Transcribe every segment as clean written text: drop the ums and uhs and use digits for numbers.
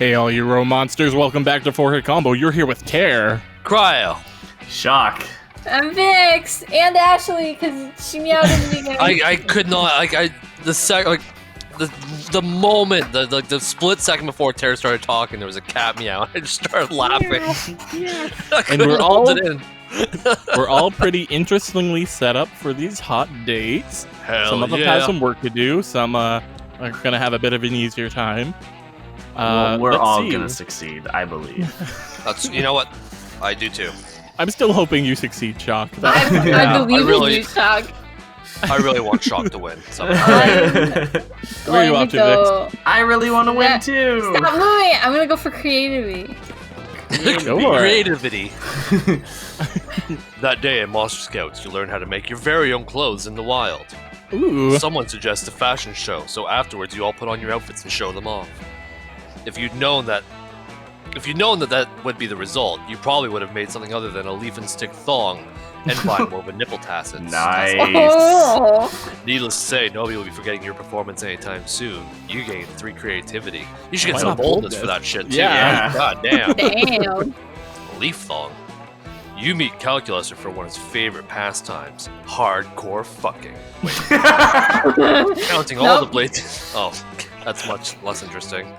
Hey, all you row monsters, welcome back to 4-Hit Combo. You're here with Tear. Cryo. Shock. I'm Vix and Ashley because she meowed in the beginning. I could not the moment the split second before Tara started talking, there was a cat meow. I just started laughing. Yeah. And we're all pretty interestingly set up for these hot dates. Hell Some of them have some work to do. Some are gonna have a bit of an easier time. We're let's all see. gonna succeed, I believe. You know what? I do too. I'm still hoping you succeed, Shock. I believe really- in you, Shock. I really want Shock to win. So. Where are you off to, Vix? I really want to win too. Stop moving! I'm gonna go for creativity. Go for it. Creativity. That day in Monster Scouts, you learn how to make your very own clothes in the wild. Ooh. Someone suggests a fashion show, so afterwards you all put on your outfits and show them off. If you'd known that would be the result, you probably would have made something other than a leaf and stick thong and biwoven nipple tassets. Nice. Oh. Needless to say, nobody will be forgetting your performance anytime soon. You gained 3 creativity. You should get Why some not boldness boldness? for that shit too. Yeah. God damn. Damn. Leaf thong. You meet Calculus for one of his favorite pastimes, hardcore fucking. Wait. Counting all the Nope. blades. Oh, that's much less interesting.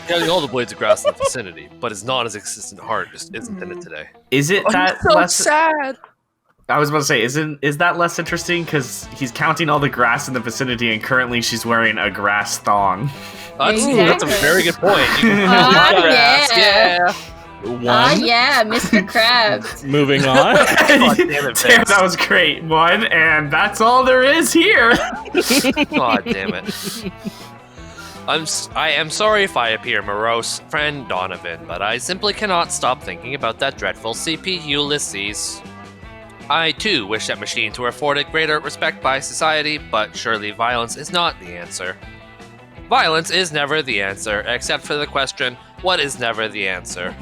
Counting all the blades of grass in the vicinity, but his non-existent heart just isn't in it today. Is it that so less? sad. I was about to say, is that less interesting? Because he's counting all the grass in the vicinity, and currently she's wearing a grass thong. That's a Exactly. very good point. You can Oh, count grass, yeah. One. Ah, yeah, Mr. Krabs. Moving on. God damn it, Damn, Vince. that was great. One, and that's all there is here. God damn it. I am sorry if I appear morose, friend Donovan, but I simply cannot stop thinking about that dreadful CP Ulysses. I too wish that machines were afforded greater respect by society, but surely violence is not the answer. Violence is never the answer, except for the question, what is never the answer?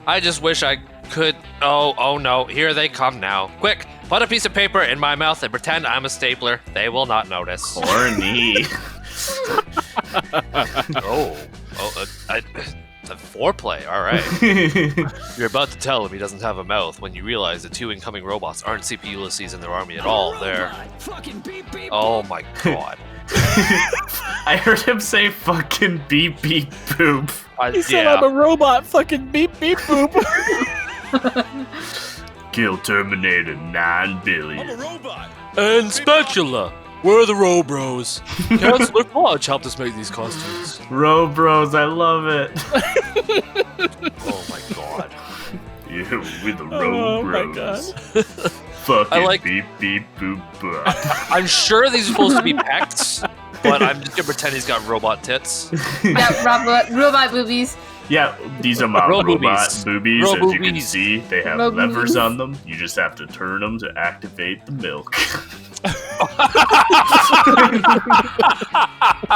I just wish I could. Oh no, here they come now. Quick, put a piece of paper in my mouth and pretend I'm a stapler. They will not notice. Horny. The foreplay, alright. You're about to tell him he doesn't have a mouth when you realize the 2 incoming robots aren't CP Ulysses in their army at all. They're. Oh my god. I heard him say fucking beep beep boop. He said I'm a robot. Fucking beep beep boop. Kill Terminator 9 billion. And Spatula! Where are the Robros? Counselor Podge helped us make these costumes. Ro bros, I love it. Oh my god. You with the Ro Oh my bros. god. Fucking I like- beep beep boop boop. I'm sure these are supposed to be pecs, but I'm just gonna pretend he's got robot tits. Yeah, robot boobies. Yeah, these are my Ro robot boobies. boobies. Ro As you can boobies. see, they have Ro levers boobies. on them. You just have to turn them to activate the milk.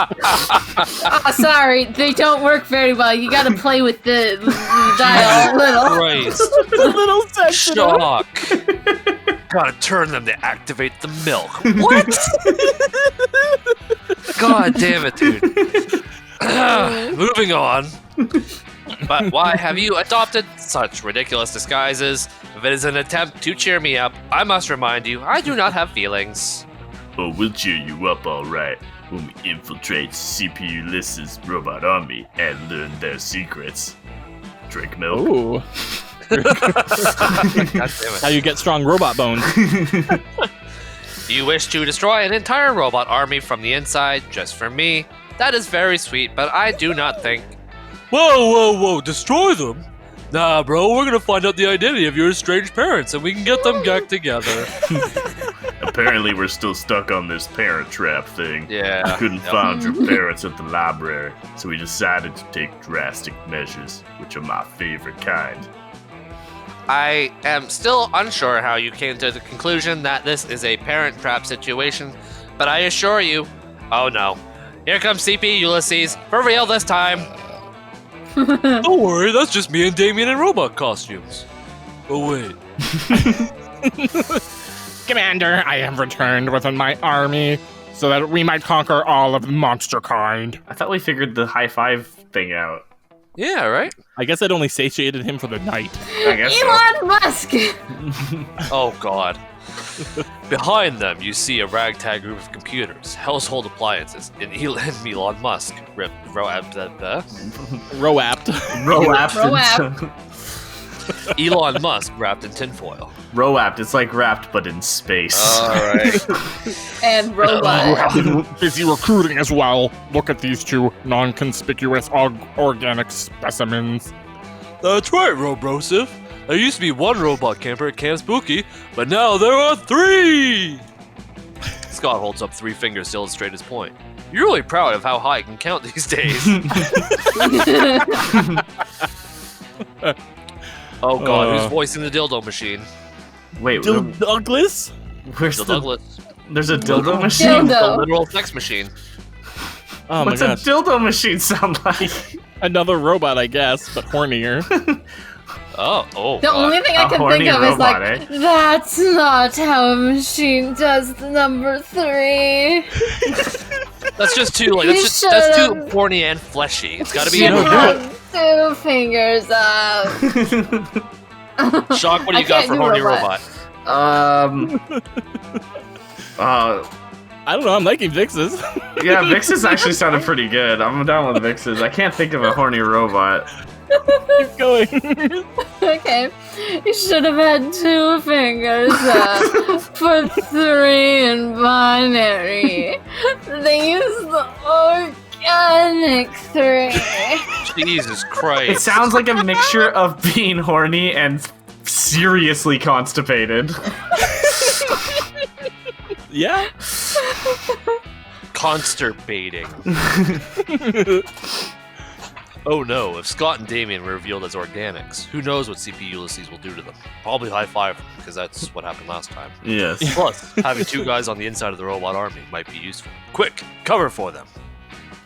Oh, sorry, they don't work very well. You gotta play with the dial a little. Christ. A little sensitive. Shock. Gotta turn them to activate the milk. What? God damn it, dude. Moving on. But why have you adopted such ridiculous disguises? If it is an attempt to cheer me up, I must remind you, I do not have feelings. Oh, we'll cheer you up alright when we infiltrate CP Ulysses' robot army and learn their secrets. Drink milk. Ooh. God damn How it. you get strong robot bones. You wish to destroy an entire robot army from the inside just for me? That is very sweet, but I do not think... Whoa, destroy them? Nah, bro, we're gonna find out the identity of your estranged parents and we can get them back together. Apparently, we're still stuck on this parent trap thing. Yeah. Couldn't Yep. find your parents at the library, so we decided to take drastic measures, which are my favorite kind. I am still unsure how you came to the conclusion that this is a parent trap situation, but I assure you... Oh no. Here comes CP Ulysses, for real this time! Don't worry, that's just me and Damien in robot costumes. Oh wait. Commander, I have returned within my army. so that we might conquer all of the monster kind. I thought we figured the high five thing out. Yeah, right? I guess it only satiated him for the night. I guess so. Elon Musk! Oh, God. Behind them, you see a ragtag group of computers, household appliances, and Elon Musk. Roapt. Roapt. Elon Musk wrapped in tinfoil. Roapt. It's like wrapped, but in space. Alright. And You robot. have been busy recruiting as well. Look at these two non-conspicuous organic specimens. That's right, Robrosif. There used to be one robot camper at Camp Spooky, but now there are 3! Scott holds up 3 fingers to illustrate his point. You're really proud of how high I can count these days. Oh God, who's voicing the dildo machine? Wait, Douglas? where's Bill the... Douglas. There's a dildo machine? The Dildo. literal sex machine. Oh What's my a gosh. dildo machine sound like? Another robot, I guess, but hornier. Oh, The God. only thing I A can horny think of is robot, like, that's not how a machine does the number 3. That's just too like You that's too should've- horny and fleshy. It's got to be. Should No, have 2 fingers up. Shock. What do I you got can't for do horny robot. robot? I don't know, I'm liking Vix's. Yeah, Vix's actually sounded pretty good. I'm down with Vix's. I can't think of a horny robot. Keep going. Okay. You should have had 2 fingers up for 3 in binary. They use the organic 3. Jesus Christ! It sounds like a mixture of being horny and seriously constipated. Yeah? Consternating. Oh no! If Scott and Damien were revealed as organics, who knows what CP Ulysses will do to them? Probably high five them, because that's what happened last time. Yes. Plus, having 2 guys on the inside of the robot army might be useful. Quick, cover for them.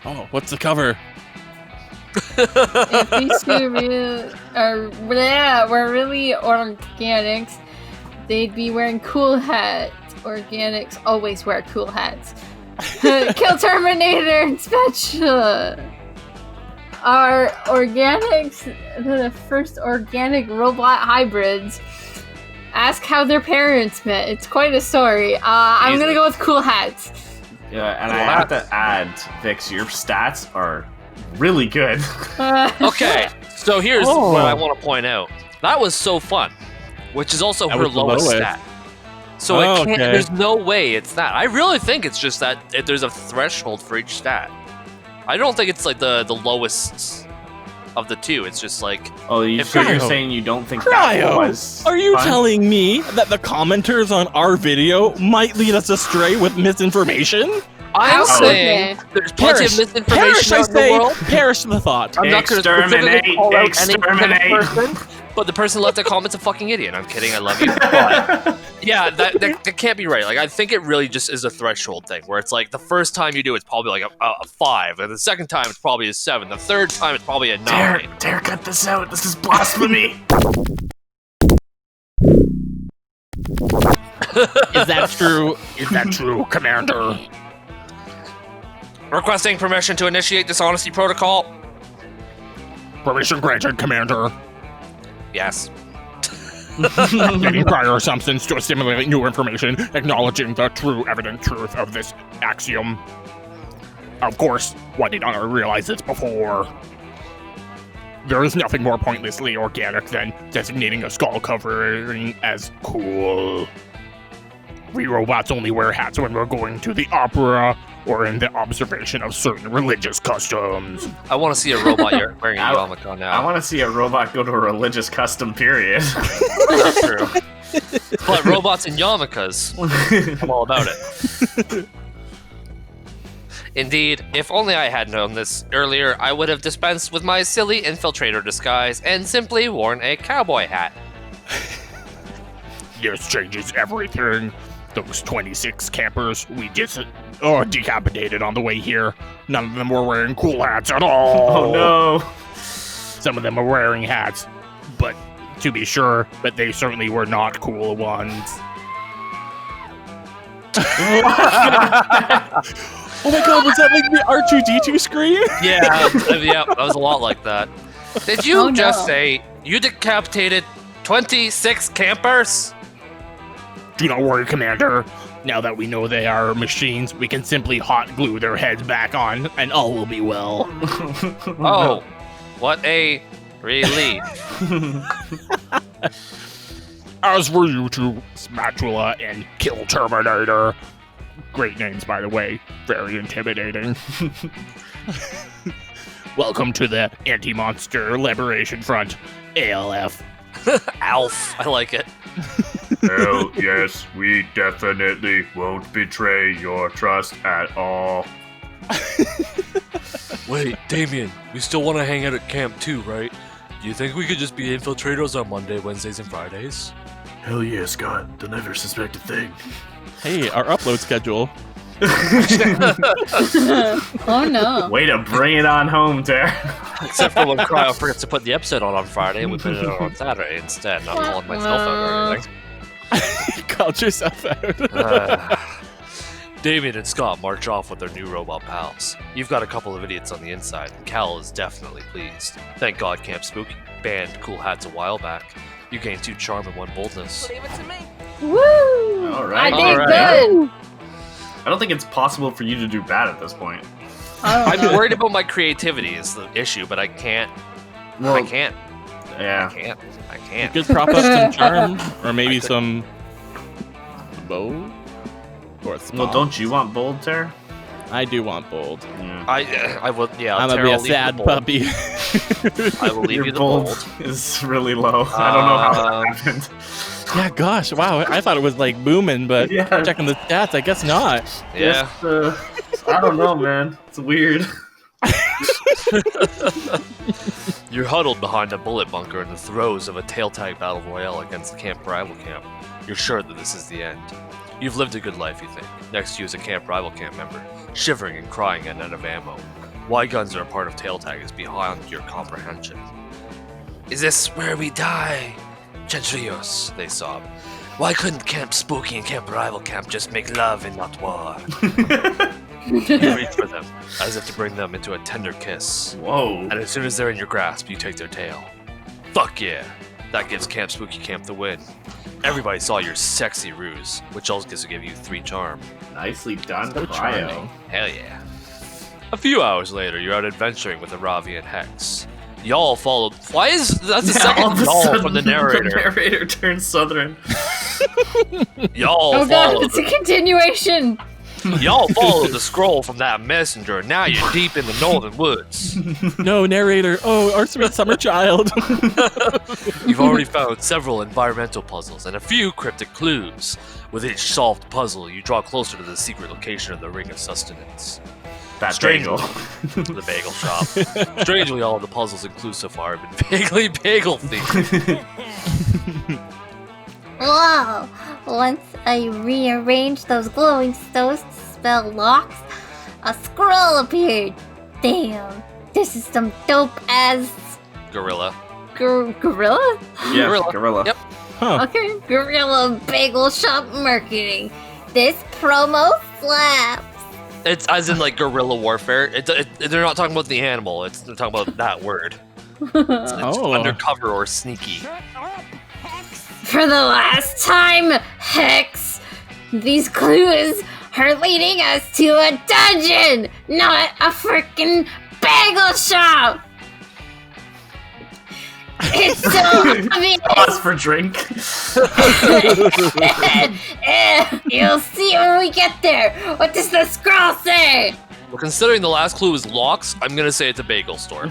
Oh, what's the cover? If these 2 were really organics, they'd be wearing cool hats. Organics always wear cool hats. Kill Terminator and Spatula. Are organics the first organic robot hybrids? Ask how their parents met. It's quite a story. I'm gonna go with cool hats. Yeah, and I have to add, Vix, your stats are really good. Okay, so here's what I want to point out. That was so fun, which is also That her was the lowest lowest. stat. So it can't. Okay. There's no way it's that. I really think it's just that there's a threshold for each stat. I don't think it's like the lowest of the 2. It's just like Oh, If so you're Cryo- saying you don't think Cryo, that was are you fun? telling me that the commenters on our video might lead us astray with misinformation? I'm Oh. saying there's plenty of Perish, misinformation I out in the say, world. perish the thought. I'm not going to specifically Exterminate, call out any specific exterminate. person, but the person left that comment's a fucking idiot. I'm kidding. I love you. But yeah, that can't be right. Like, I think it really just is a threshold thing where it's like the first time you do it's probably like a 5, and the second time it's probably a 7, the third time it's probably a 9. Dare cut this out. This is blasphemy. Is that true? Is that true, Commander? Requesting permission to initiate dishonesty protocol. Permission granted, Commander. Yes. Updating prior assumptions to assimilate new information, acknowledging the true evident truth of this axiom. Of course, why did I realize this before? There is nothing more pointlessly organic than designating a skull covering as cool. We robots only wear hats when we're going to the opera or in the observation of certain religious customs. I want to see a robot wearing a yarmulke I now. want to see a robot go to a religious custom period. That's true. But robots and yarmulkes, I'm all about it. Indeed, if only I had known this earlier, I would have dispensed with my silly infiltrator disguise and simply worn a cowboy hat. This changes everything. Those 26 campers we decapitated on the way here. None of them were wearing cool hats at all. Oh no. Some of them are wearing hats, but to be sure, but they certainly were not cool ones. Oh my god, was that like the R2D2 scream? Yeah, that was a lot like that. Did you Oh, no. just say you decapitated 26 campers? Do not worry, Commander. Now that we know they are machines, we can simply hot glue their heads back on, and all will be well. Oh, what a relief. As for you two, Spatula and Kill Terminator. Great names, by the way. Very intimidating. Welcome to the Anti-Monster Liberation Front, ALF. Alf, I like it. Hell yes, we definitely won't betray your trust at all. Wait, Damien, we still want to hang out at camp too, right? Do you think we could just be infiltrators on Monday, Wednesdays, and Fridays? Hell yeah, Scott. They'll never suspect a thing. Hey, our upload schedule. Oh no. Way to bring it on home, Tara. Except for when Cryo forgets to put the episode on Friday, and we put it on Saturday instead. And I'm calling myself out or anything. Called yourself out. Damien and Scott march off with their new robot pals. You've got a couple of idiots on the inside, and Cal is definitely pleased. Thank God Camp Spooky banned cool hats a while back. You gained 2 charm and 1 boldness. Leave it to me. Woo! All right. I did Alright. good. I don't think it's possible for you to do bad at this point. I don't I'm know. worried about my creativity is the issue, but I can't. Well, I can't. yeah. I You can't. could prop up some charm, or maybe some bow, or Well, don't you want bold, Tara? I do want bold. Yeah. I will. Yeah, I'm gonna Tara, be I'll a leave you sad the bold. puppy. I will leave Your you the bold bold. is really low. I don't know how that happened. Yeah, gosh, wow. I thought it was like booming, but Yeah. checking the stats, I guess not. Yeah. I don't know, man. It's weird. You're huddled behind a bullet bunker in the throes of a tail tag battle royale against the camp rival camp. You're sure that this is the end. You've lived a good life, you think. Next to you is a camp rival camp member, shivering and crying at out of ammo. Why guns are a part of tail tag is beyond your comprehension. Is this where we die? Chedrios, they sob. Why couldn't Camp Spooky and Camp Rival Camp just make love and not war? You reach for them, as if to bring them into a tender kiss. Whoa. And as soon as they're in your grasp, you take their tail. Fuck yeah! That gives Camp Spooky Camp the win. Everybody saw your sexy ruse, which also gets to give you 3 charm. Nicely done, So Cryo. charming. Hell yeah. A few hours later, you're out adventuring with Aravi and Hex. Y'all followed. Why is that's the All of second a y'all sudden, from the narrator? The narrator turns southern. Y'all Oh god, followed. it's a continuation. Y'all followed the scroll from that messenger. And now you're deep in the northern woods. No, narrator. Oh, our sweet summer child. You've already found several environmental puzzles and a few cryptic clues. With each solved puzzle, you draw closer to the secret location of the Ring of Sustenance. That Strangely, bagel. the bagel shop. Strangely, all of the puzzles and clues so far have been vaguely bagel themed. Whoa! Once I rearranged those glowing stones to spell locks, a scroll appeared. Damn, this is some dope ass Gorilla. Gorilla? Yeah, Gorilla. gorilla. Yep. Huh. Okay. gorilla bagel shop marketing. This promo slaps. It's as in like guerrilla warfare. They're not talking about the animal. They're talking about that word. It's Oh. undercover or sneaky. For the last time, Hex, these clues are leading us to a dungeon, not a freaking bagel shop. It's so obvious. Pause for drink. You'll see when we get there. What does the scroll say? Well, considering the last clue is locks, I'm gonna say it's a bagel store.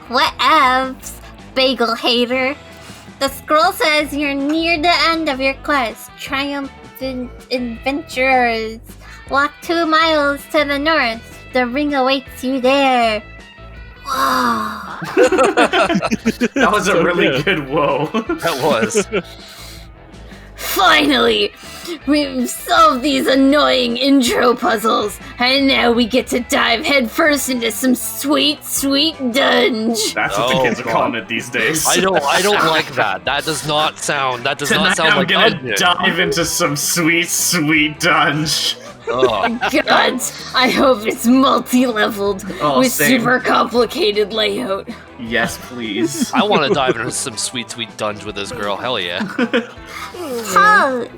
What else, bagel hater? The scroll says you're near the end of your quest. Triumphant adventurers. Walk 2 miles to the north. The ring awaits you there. Whoa. That was a So really good. good whoa. That was. Finally! We've solved these annoying intro puzzles, and now we get to dive headfirst into some sweet, sweet dunge. That's what the Oh, kids are God. calling it these days. I don't like that. That does not sound Tonight like I'm gonna Onion. dive into some sweet, sweet dunge. Ugh. God, I hope it's multi-leveled Oh, with same. super complicated layout. Yes, please. I want to dive into some sweet, sweet dunge with this girl. Hell yeah. Pause.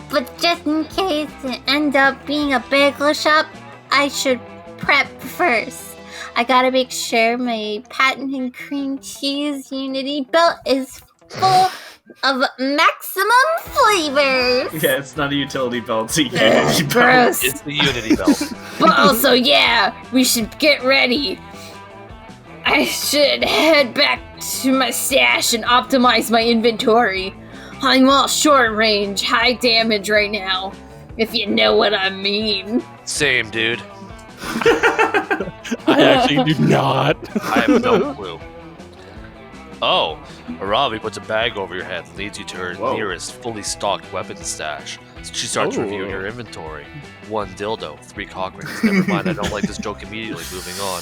But just in case it ends up being a bagel shop, I should prep first. I gotta make sure my patent and cream cheese unity belt is full of maximum flavors. Yeah, it's not a utility belt, it's a unity belt. Gross. It's the Unity belt. But also, yeah, we should get ready. I should head back to my stash and optimize my inventory. I'm all short range, high damage right now, if you know what I mean. Same, dude. I actually do not. I have no clue. Oh, Aravi puts a bag over your head and leads you to her Whoa. nearest fully stocked weapons stash. She starts Ooh. reviewing your inventory. 1 dildo, 3 cock rings. Never mind, I don't like this joke immediately. Moving on.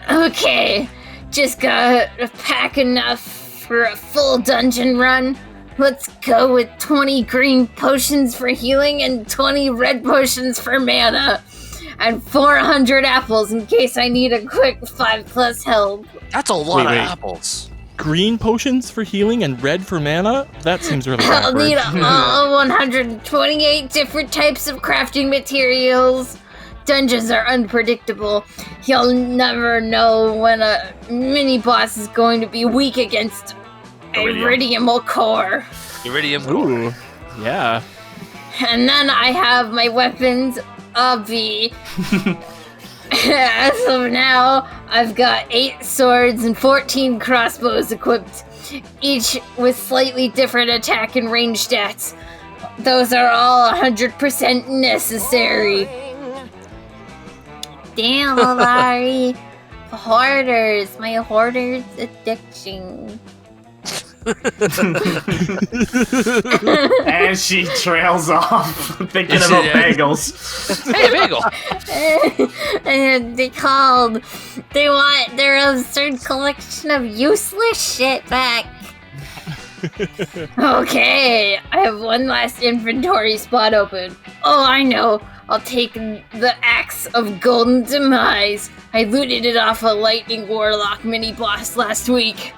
Okay, just gotta pack enough for a full dungeon run. Let's go with 20 green potions for healing and 20 red potions for mana. And 400 apples in case I need a quick 5+ health. That's a lot Wait. of apples. Green potions for healing and red for mana? That seems really I'll backward. need all 128 different types of crafting materials. Dungeons are unpredictable. You'll never know when a mini-boss is going to be weak against Iridium. Iridium core. Iridium core. Ooh, yeah. And then I have my weapons, Obvi. As of now, I've got 8 swords and 14 crossbows equipped, each with slightly different attack and range stats. Those are all 100% necessary. Damn, Larry. Hoarders. My hoarder's addiction. And she trails off, thinking about bagels. Hey, bagel! And they want their absurd collection of useless shit back. Okay, I have one last inventory spot open. Oh, I know. I'll take the Axe of Golden Demise. I looted it off a Lightning Warlock mini-boss last week.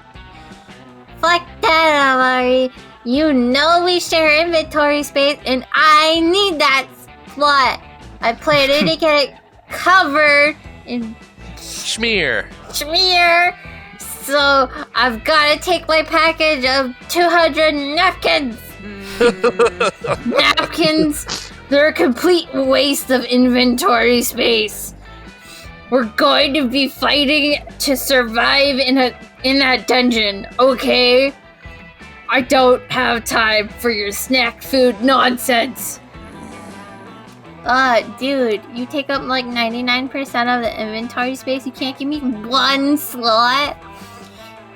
Fuck that, Larry. You know we share inventory space, and I need that slot. I plan to get it covered in Schmear. schmear. So I've got to take my package of 200 napkins. Napkins, they're a complete waste of inventory space. We're going to be fighting to survive in that dungeon, okay? I don't have time for your snack food nonsense. Dude, you take up like 99% of the inventory space. You can't give me one slot.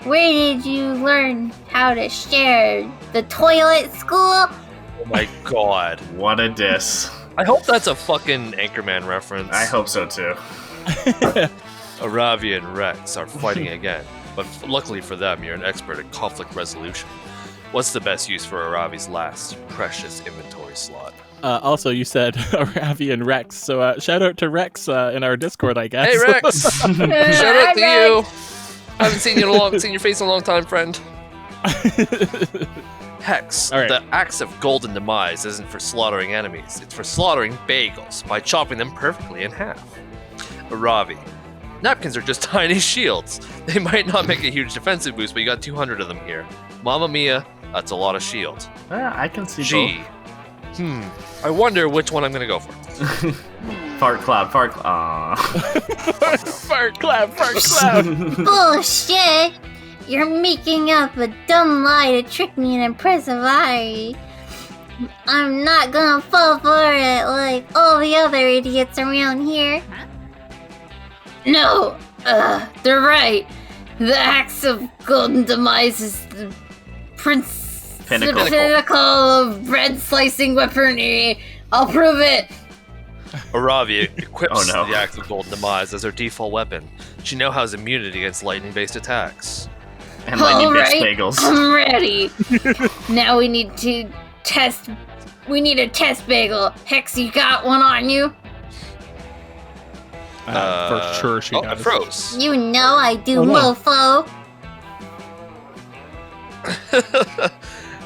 Where did you learn how to share? The toilet school? Oh my god. What a diss. I hope that's a fucking Anchorman reference. I hope so too. Aravi and Rex are fighting again, but luckily for them, you're an expert at conflict resolution. What's the best use for Aravi's last precious inventory slot? Also, you said Ravi and Rex, so shout out to Rex in our Discord, I guess. Hey Rex! Shout out to you! I haven't seen your face in a long time, friend. Hex, All right. the axe of golden demise isn't for slaughtering enemies, it's for slaughtering bagels by chopping them perfectly in half. Aravi, napkins are just tiny shields. They might not make a huge defensive boost, but you got 200 of them here. Mamma mia, that's a lot of shield. I can see G. I wonder which one I'm gonna go for. both. Fart clap, fart clap. Fart clap, fart clap. Bullshit! You're making up a dumb lie to trick me and impress Avari. I'm not gonna fall for it like all the other idiots around here. No, they're right. The Axe of Golden Demise is the pinnacle of bread slicing weaponry. I'll prove it. Aravi equips Oh, no. the Axe of Golden Demise as her default weapon. She now has immunity against lightning-based attacks. And lightning-based Alright, bagels. I'm ready. Now we need to test. We need a test bagel. Hex, you got one on you? For sure she I does. froze. You know I do, Oh, no. mofo.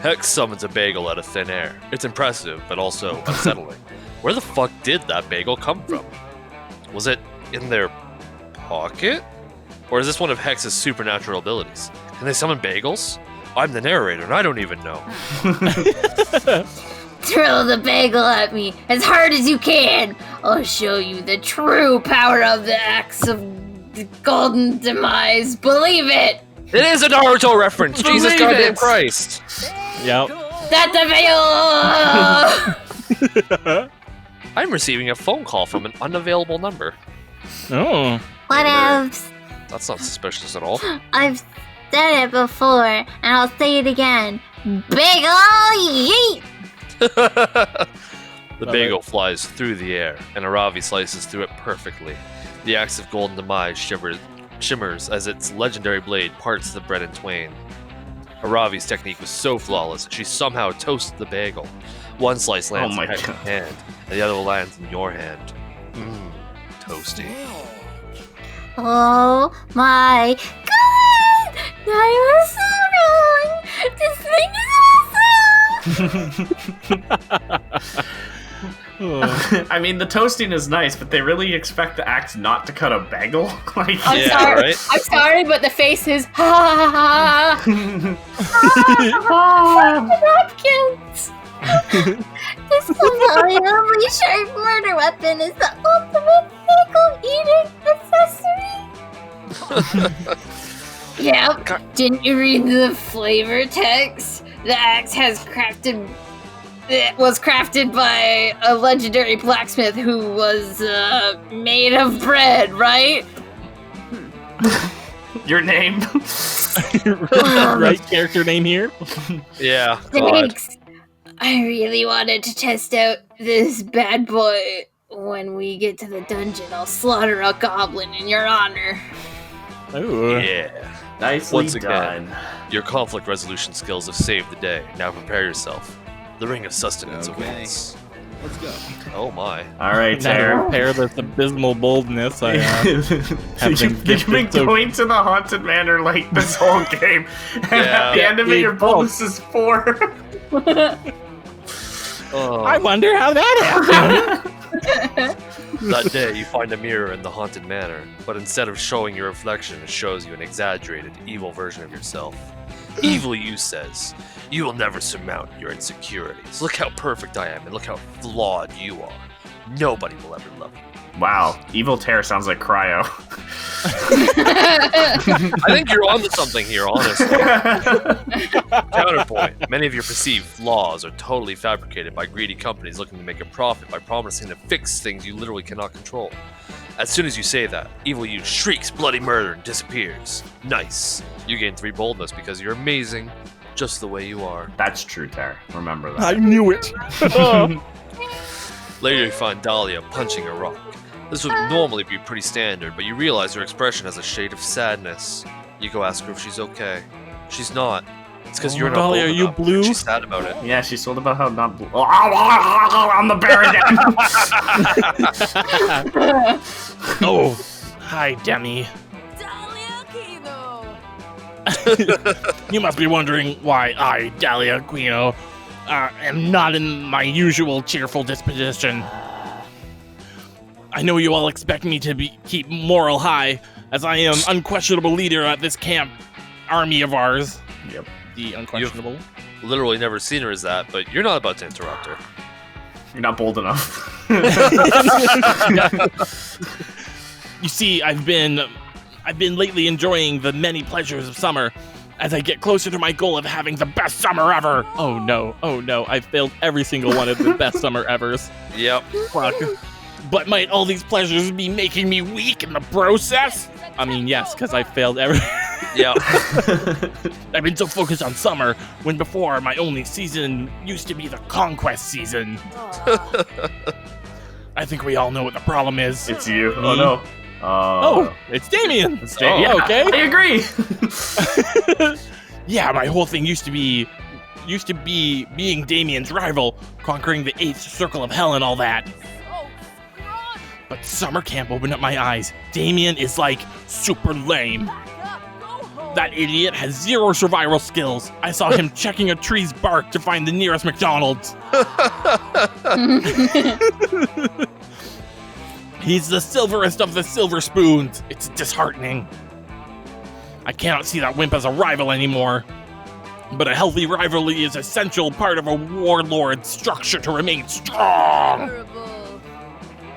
Hex summons a bagel out of thin air. It's impressive, but also unsettling. Where the fuck did that bagel come from? Was it in their pocket? Or is this one of Hex's supernatural abilities? Can they summon bagels? I'm the narrator and I don't even know. Throw the bagel at me as hard as you can. I'll show you the true power of the Axe of Golden Demise. Believe it. It is a Naruto reference! Jesus Believe goddamn it. Christ! Yep. That's the bagel. I'm receiving a phone call from an unavailable number. Oh. Whatevs. That's not suspicious at all. I've said it before, and I'll say it again. Bagel yeet! The bagel flies through the air, and Aravi slices through it perfectly. The Axe of Golden Demise shimmers as its legendary blade parts the bread in twain. Aravi's technique was so flawless that she somehow toasted the bagel. One slice lands Oh my in Hex's God. hand, and the other lands in your hand. Mmm, toasty. Oh my god! I was so wrong! This thing is awesome! Oh. I mean, the toasting is nice, but they really expect the axe not to cut a bagel? Like, I'm Yeah, sorry. right? I'm sorry, but the face is ha ha ha. Napkins. This unbelievably sharp murder weapon is the ultimate pickle eating accessory! Yep. Didn't you read the flavor text? The axe was crafted by a legendary blacksmith who was made of bread, right? your name? Right character name here? Yeah, God. Thanks. I really wanted to test out this bad boy. When we get to the dungeon, I'll slaughter a goblin in your honor. Ooh. Yeah. Nicely Once again. done. Your conflict resolution skills have saved the day. Now prepare yourself. The Ring of Sustenance awaits. Let's go. Oh my. All right, Now Tara. repair this abysmal boldness I You've been been gifted so- going to the haunted manor like this whole game, and Yeah. at the end of it, your boldness is 4. Oh. I wonder how that happened. That day, you find a mirror in the haunted manor, but instead of showing your reflection, it shows you an exaggerated, evil version of yourself. Evil you says, you will never surmount your insecurities. Look how perfect I am, and look how flawed you are. Nobody will ever love you. Wow, evil Tara sounds like Cryo. I think you're onto something here, honestly. Counterpoint. Many of your perceived flaws are totally fabricated by greedy companies looking to make a profit by promising to fix things you literally cannot control. As soon as you say that, evil you shrieks bloody murder and disappears. Nice. You gain 3 boldness because you're amazing, just the way you are. That's true, Tara. Remember that. I knew it. Later you find Dahlia punching a rock. This would normally be pretty standard, but you realize her expression has a shade of sadness. You go ask her if she's okay. She's not. It's because Oh, you're not Dahlia, bold are you enough. blue? She's sad about it. Yeah, she sold about how not. I'm the bear again. Oh, hi, Demi. You must be wondering why I, Dahlia Guino, am not in my usual cheerful disposition. I know you all expect me to keep moral high, as I am unquestionable leader at this camp army of ours. Yep. The unquestionable. Literally never seen her as that, but you're not about to interrupt her. You're not bold enough. You see, I've been lately enjoying the many pleasures of summer as I get closer to my goal of having the best summer ever. Oh no, I failed every single one of the best summer evers. Yep. Fuck. But might all these pleasures be making me weak in the process? I mean, yes, because I failed every. Yeah. I've been so focused on summer, when before my only season used to be the conquest season. I think we all know what the problem is. It's you. Me? Oh no. Oh, it's Damien. It's Damien. Oh, okay. I agree. Yeah, my whole thing used to be being Damien's rival, conquering the 8th circle of hell and all that. But summer camp opened up my eyes. Damien is like super lame. That idiot has 0 survival skills. I saw him checking a tree's bark to find the nearest McDonald's. He's the silverest of the silver spoons. It's disheartening. I cannot see that wimp as a rival anymore. But a healthy rivalry is an essential part of a warlord's structure to remain strong.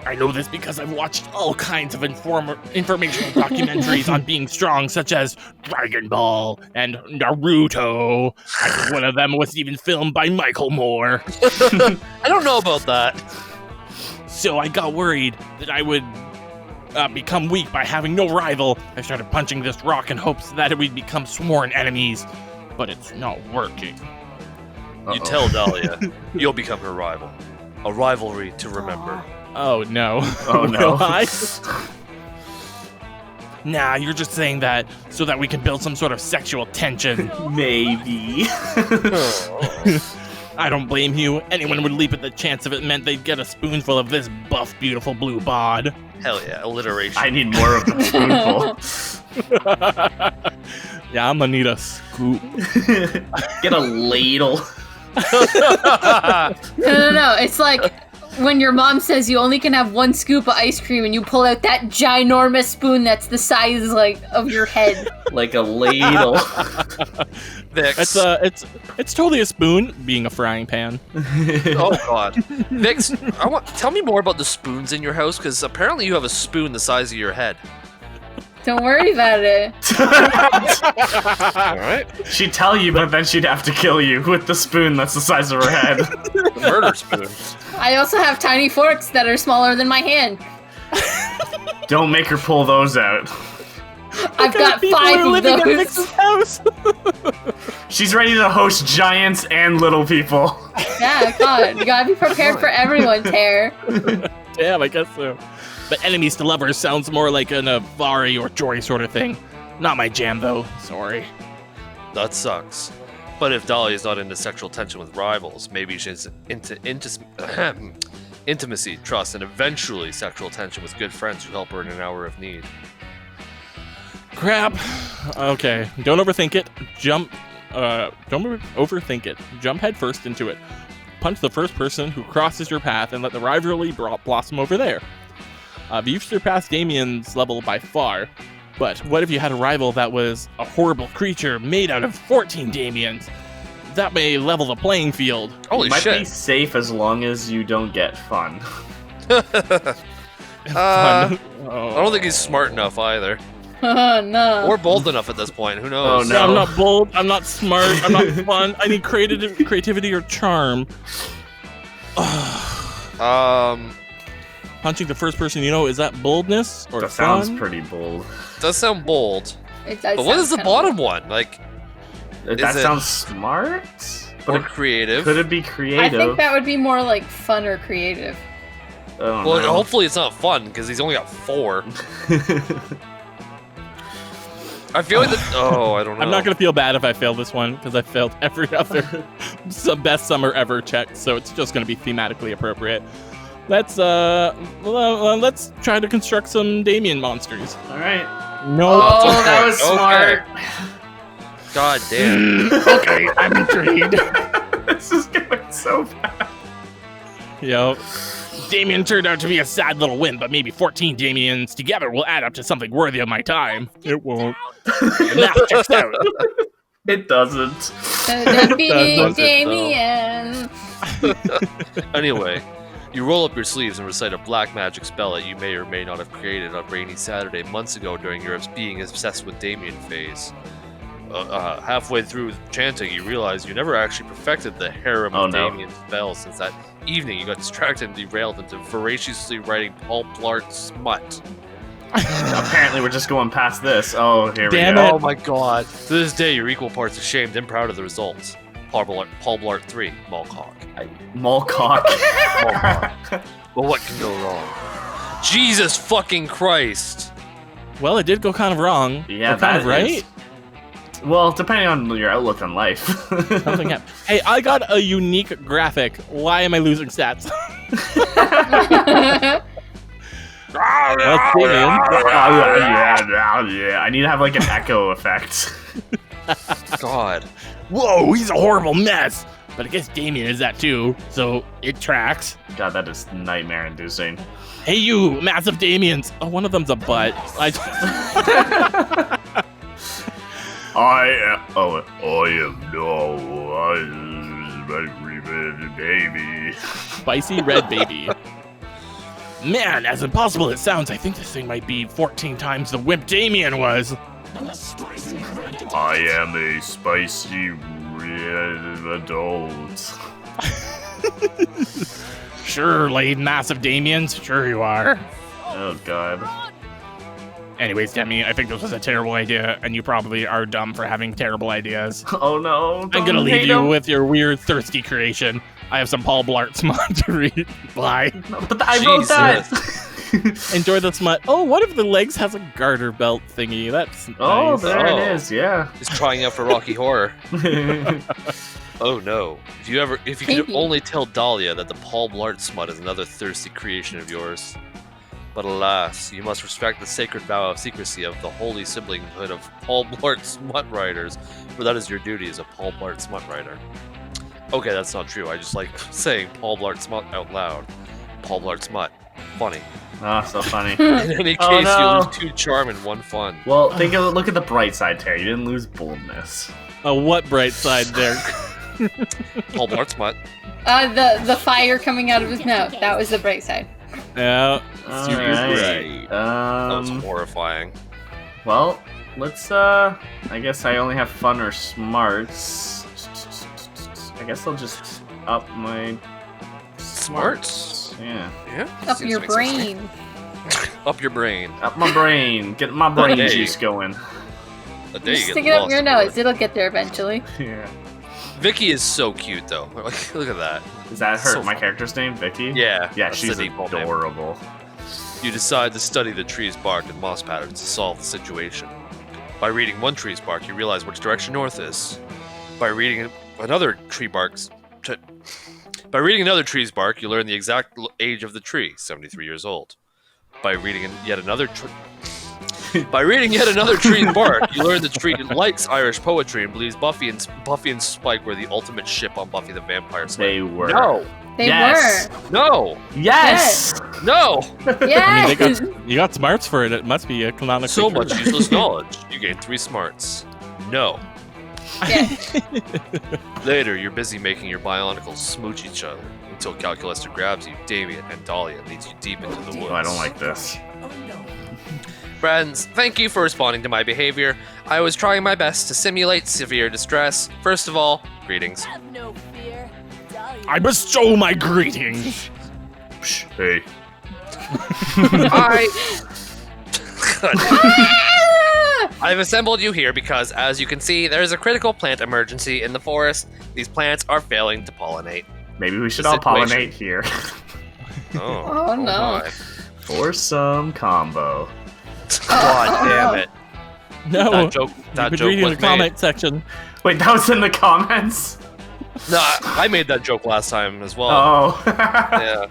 I know this because I've watched all kinds of informational documentaries on being strong, such as Dragon Ball and Naruto. I think one of them was even filmed by Michael Moore. I don't know about that. So I got worried that I would become weak by having no rival. I started punching this rock in hopes that it would become sworn enemies, but it's not working. You tell Dahlia, you'll become her rival. A rivalry to remember. Oh no. Oh no. Will I? Nah, you're just saying that so that we can build some sort of sexual tension. Maybe. I don't blame you. Anyone would leap at the chance if it meant they'd get a spoonful of this buff, beautiful blue bod. Hell yeah, alliteration. I need more of the spoonful. Yeah, I'm gonna need a scoop. Get a ladle. No. It's like when your mom says you only can have 1 scoop of ice cream and you pull out that ginormous spoon that's the size like of your head. Like a ladle. Vix. It's totally a spoon, being a frying pan. Oh god. Vix, tell me more about the spoons in your house, because apparently you have a spoon the size of your head. Don't worry about it. Alright. She'd tell you, but then she'd have to kill you with the spoon that's the size of her head. Murder spoon. I also have tiny forks that are smaller than my hand. Don't make her pull those out. I've got 5 of those. House. She's ready to host giants and little people. Yeah, God, you gotta be prepared for everyone's hair. Damn, I guess so. But enemies to lovers sounds more like an Avari or Jory sort of thing. Not my jam, though. Sorry. That sucks. But if Dahlia's not into sexual tension with rivals, maybe she's into intimacy, trust, and eventually sexual tension with good friends who help her in an hour of need. Crap. Okay, don't overthink it. Don't overthink it. Jump headfirst into it. Punch the first person who crosses your path and let the rivalry blossom over there. You've surpassed Damien's level by far, but what if you had a rival that was a horrible creature made out of 14 Damiens? That may level the playing field. Holy Might shit. be safe as long as you don't get fun. I don't think he's smart enough either. Oh, no. Or bold enough at this point, who knows? Oh, no. I'm not bold, I'm not smart, I'm not fun. I need creativity or charm. Punching the first person you know, is that boldness or That fun? sounds pretty bold. Does sound bold. It does But what sound is the kinda bottom weird. one? Like, That Is it- sounds smart? But or creative? could it be I creative? think that would be more like fun or creative. Oh, Well, no. hopefully it's not fun, because he's only got 4. I feel like I don't know. I'm not gonna feel bad if I fail this one because I failed every other best summer ever check, so it's just gonna be thematically appropriate. Let's try to construct some Damien monsters. Alright. No. Oh, that was Okay. smart. God damn. Okay, I'm intrigued. This is going so bad. Yo, Damien turned out to be a sad little wimp, but maybe 14 Damiens together will add up to something worthy of my time. It won't. The math checks out. It doesn't. Don't be Doesn't Damien. Anyway, you roll up your sleeves and recite a black magic spell that you may or may not have created on rainy Saturday months ago during your being obsessed with Damien phase. Halfway through chanting, you realize you never actually perfected the harem of Damien spell, since that evening you got distracted and derailed into voraciously writing pulp-lart smut. Apparently, we're just going past this. Oh, here Damn we go. it. Oh my god. To this day, you're equal parts ashamed and proud of the results. Paul Blart 3, Mallcock. Mallcock. But what can go wrong? Jesus fucking Christ! Well, it did go kind of wrong. Yeah, or kind of that right. is- Well, depending on your outlook on life. Something happened. Hey, I got a unique graphic. Why am I losing stats? That's Damien. Yeah. I need to have like an echo effect. God. Whoa, he's a horrible mess. But I guess Damien is that too, so it tracks. God, that is nightmare-inducing. Hey, you, massive Damiens. Oh, one of them's a butt. I am baby. Spicy red baby. Man, as impossible as it sounds, I think this thing might be 14 times the wimp Damien was. I am a spicy red adult. Sure, late massive Damiens. Sure you are. Oh God. Anyways, Demi, I think this was a terrible idea, and you probably are dumb for having terrible ideas. Oh no. I'm gonna leave you with your weird, thirsty creation. I have some Paul Blart smut to read. Bye. But I wrote that. Enjoy the smut. Oh, one of the legs has a garter belt thingy. That's Oh, nice. there Oh. it is. Yeah. He's trying out for Rocky Horror. Oh no. If you could Maybe. only tell Dahlia that the Paul Blart smut is another thirsty creation of yours. But alas, you must respect the sacred vow of secrecy of the holy siblinghood of Paul Blart smut writers, for that is your duty as a Paul Blart smut writer. Okay, that's not true. I just like saying Paul Blart smut out loud. Paul Blart smut. Funny. Oh, so funny. In any case, Oh, no. you lose 2 charm and 1 fun. Well, look at the bright side, Terry. You didn't lose boldness. What bright side there? Paul Blart smut. The fire coming out of his mouth. That was the bright side. Yeah. Alright. That was horrifying. Well, let's I guess I only have fun or smarts. I guess I'll just up my Smarts? Yeah. Yeah. Up seems your to make sense to me. brain. Up your brain. Up my brain. Get my brain Hey. juice going. A day you Just get stick it up lost your in the nose. woods. It'll get there eventually. Yeah. Vicky is so cute though. Like, look at that. Is that her So my fun. character's name? Vicky? Yeah. Yeah, that's she's the default name. adorable. You decide to study the tree's bark and moss patterns to solve the situation. By reading one tree's bark, you realize which direction north is. By reading another tree's bark, you learn the exact age of the tree, 73 years old. By reading yet another tree's bark, you learn the tree likes Irish poetry and believes Buffy and Spike were the ultimate ship on Buffy the Vampire Slayer. They were. No, They Yes. no, Yes! no! were. I Yeah. mean, you got smarts for it. It must be a canonical. So true. much useless knowledge. You gain 3 smarts. No. Yeah. Later, you're busy making your bionicles smooch each other until Calculus grabs you, Damien, and Dahlia leads you deep into the woods. Oh, I don't like this. Friends, thank you for responding to my behavior. I was trying my best to simulate severe distress. First of all, greetings. Have no fear. I bestow my greetings. Psh, hey, I've assembled you here because, as you can see, there is a critical plant emergency in the forest. These plants are failing to pollinate. Maybe we should The all pollinate situation. here. Oh, no. my. For some combo. God damn it. No. That joke, You've that been joke reading was the made. comment section. Wait, that was in the comments? No, I made that joke last time as well. Oh. Yeah.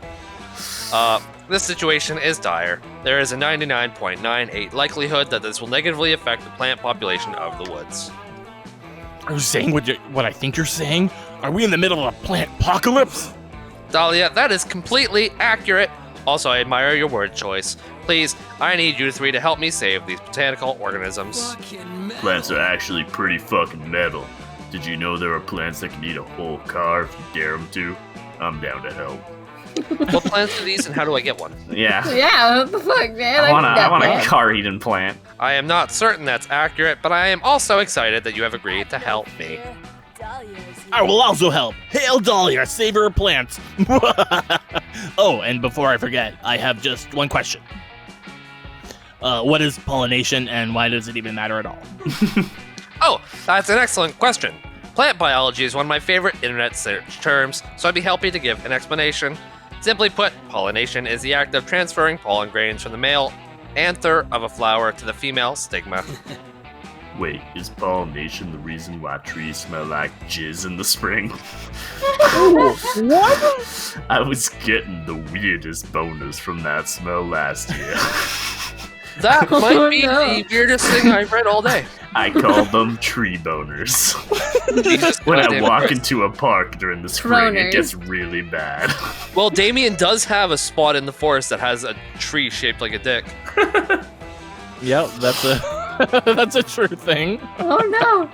This situation is dire. There is a 99.98 likelihood that this will negatively affect the plant population of the woods. Are you saying what I think you're saying? Are we in the middle of a plant apocalypse? Dahlia, that is completely accurate. Also, I admire your word choice. Please, I need you 3 to help me save these botanical organisms. plants are actually pretty fucking metal. Did you know there are plants that can eat a whole car if you dare them to? I'm down to help. What plants are these and how do I get one? Yeah. Yeah, what the fuck, man? I want need a that car-eating plant. I am not certain that's accurate, but I am also excited that you have agreed to help me. I will also help. Hail Dahlia, saver of plants. Oh, and before I forget, I have just one question. what is pollination and why does it even matter at all? Oh, that's an excellent question. Plant biology is one of my favorite internet search terms, so I'd be happy to give an explanation. Simply put, pollination is the act of transferring pollen grains from the male anther of a flower to the female stigma. Wait, is pollination the reason why trees smell like jizz in the spring? What? I was getting the weirdest boners from that smell last year. That might be no. the weirdest thing I've read all day. I call them tree boners. Jesus When I goddamn walk Christ. into a park during the spring, Troners. it gets really bad. Well, Damien does have a spot in the forest that has a tree shaped like a dick. Yep, that's a that's a true thing. Oh no.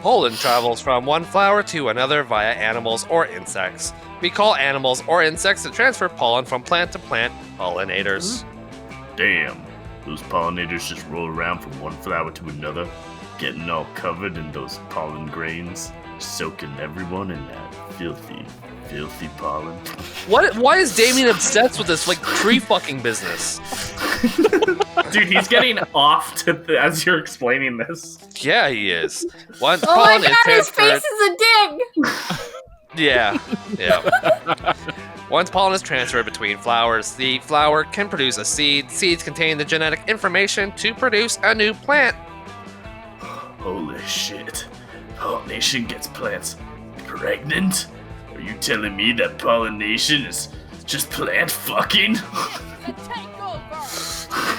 Pollen travels from one flower to another via animals or insects. We call animals or insects that transfer pollen from plant to plant pollinators. Damn, those pollinators just roll around from one flower to another, getting all covered in those pollen grains, soaking everyone in that filthy, filthy pollen. What? Why is Damien obsessed with this like tree fucking business? Dude, he's getting off as you're explaining this. Yeah, he is. Once Oh my pollen is god, his face transferred, is a dick! yeah. Once pollen is transferred between flowers, the flower can produce a seed. Seeds contain the genetic information to produce a new plant. Holy shit. Pollination gets plants pregnant? Are you telling me that pollination is just plant fucking?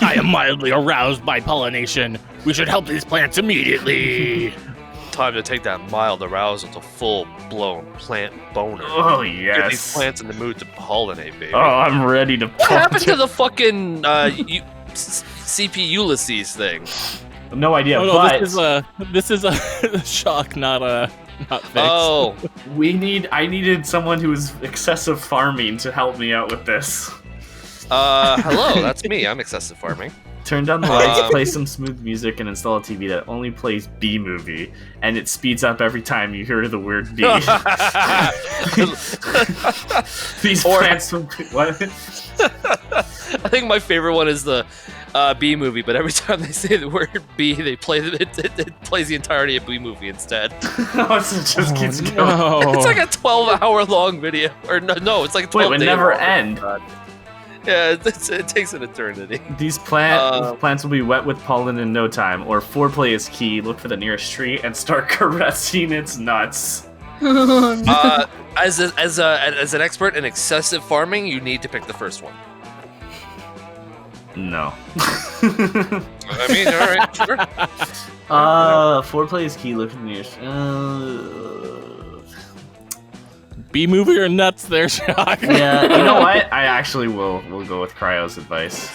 I am mildly aroused by pollination. We should help these plants immediately. Time to take that mild arousal to full-blown plant boner. Oh, Get these yes. plants in the mood to pollinate, baby. Oh, I'm ready to What happened to the fucking CP Ulysses thing? No idea, Oh no, but this is a shock, not fixed. Oh, I needed someone who was excessive farming to help me out with this. hello, that's me. I'm excessive farming. Turn down the lights, play some smooth music, and install a TV that only plays B movie, and it speeds up every time you hear the word B. These Or- plants will what? I think my favorite one is the B movie, but every time they say the word B, they play it plays the entirety of B movie instead. No, it just keeps going. No. It's like a 12-hour long video, or no, it's like a 12 Wait, it would day never long. end. Yeah, it takes an eternity. These plants will be wet with pollen in no time, or foreplay is key. Look for the nearest tree and start caressing its nuts. As an expert in excessive farming, you need to pick the first one. No. I mean, all right, sure. Foreplay is key. Look for the nearest. B movie or nuts there, Shock. Yeah, you know what? I actually will go with Cryo's advice.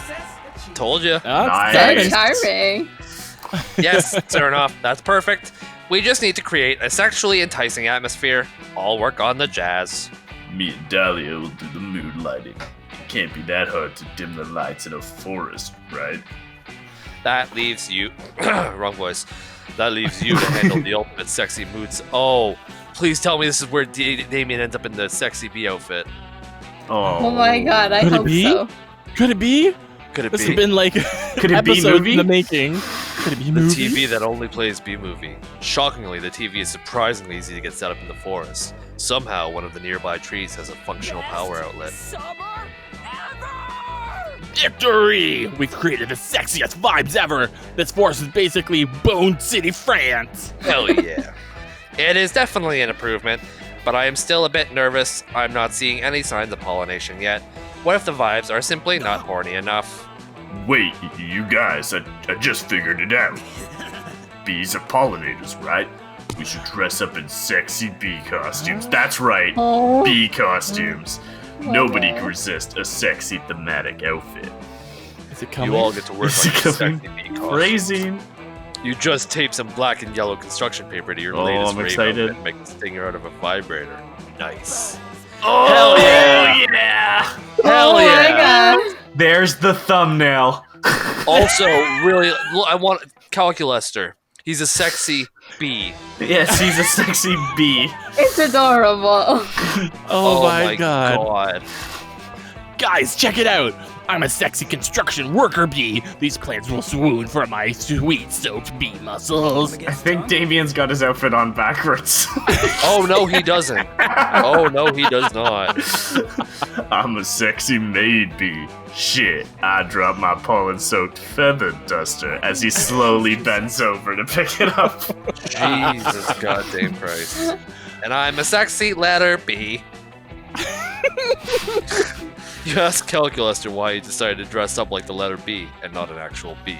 Told you. That's Nice. So exciting. charming. Yes, fair enough. That's perfect. We just need to create a sexually enticing atmosphere. I'll work on the jazz. Me and Dahlia will do the mood lighting. It can't be that hard to dim the lights in a forest, right? That leaves you. Wrong voice. That leaves you to handle the ultimate sexy moods. Oh, please tell me this is where Damien ends up in the sexy bee outfit. Oh, Oh my god, I Could it hope be? so. Could it be? Could it This be has been like Could it be episodes movie? in the making. Could it be the movie? TV that only plays B movie? Shockingly, the TV is surprisingly easy to get set up in the forest. Somehow, one of the nearby trees has a functional power outlet. Victory! We've created the sexiest vibes ever. This forest is basically Bone City, France. Hell yeah. It is definitely an improvement, but I am still a bit nervous. I'm not seeing any signs of pollination yet. What if the vibes are simply not horny enough? Wait, you guys, I just figured it out. Bees are pollinators, right? We should dress up in sexy bee costumes. That's right, Oh. bee costumes. Nobody can resist a sexy thematic outfit. Is it coming? You all get to work Is on it your coming? sexy bee costume. Phrasing. You just tape some black and yellow construction paper to your Oh, latest I'm rave excited. outfit and make a stinger out of a vibrator. Nice. Oh, Hell yeah! yeah! Hell Oh yeah! my god. There's the thumbnail. Also, really, I want Calculester. He's a sexy bee. Yes, he's a sexy bee. It's adorable. Oh, my god. God. Guys, check it out. I'm a sexy construction worker bee. These plants will swoon for my sweet soaked bee muscles. I think Damien's got his outfit on backwards. Oh no, he doesn't. Oh no, he does not. I'm a sexy maid bee. Shit, I drop my pollen-soaked feather duster as he slowly bends over to pick it up. Jesus goddamn Christ. And I'm a sexy letter B. You ask Calculus why he decided to dress up like the letter B and not an actual B.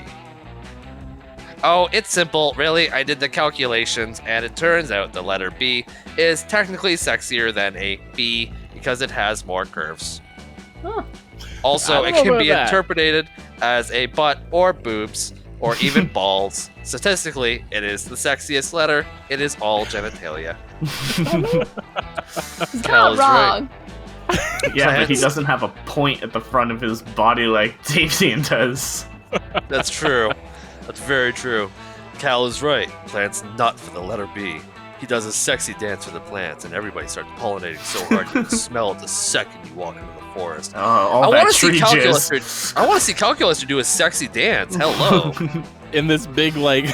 Oh, it's simple. Really, I did the calculations, and it turns out the letter B is technically sexier than a B because it has more curves. Huh. Also, I it don't know can be about that. interpreted as a butt or boobs or even balls. Statistically, it is the sexiest letter. It is all genitalia. He's Cal not is right. wrong. Yeah, but he Plants. doesn't have a point at the front of his body like Damien does. That's true. That's very true. Cal is right. Plants nut for the letter B. He does a sexy dance for the plants, and everybody starts pollinating so hard you can smell it the second you walk into the forest. All I that want to see tree Calculus. jizz. I want to see Calculus do a sexy dance. Hello, In this big, like,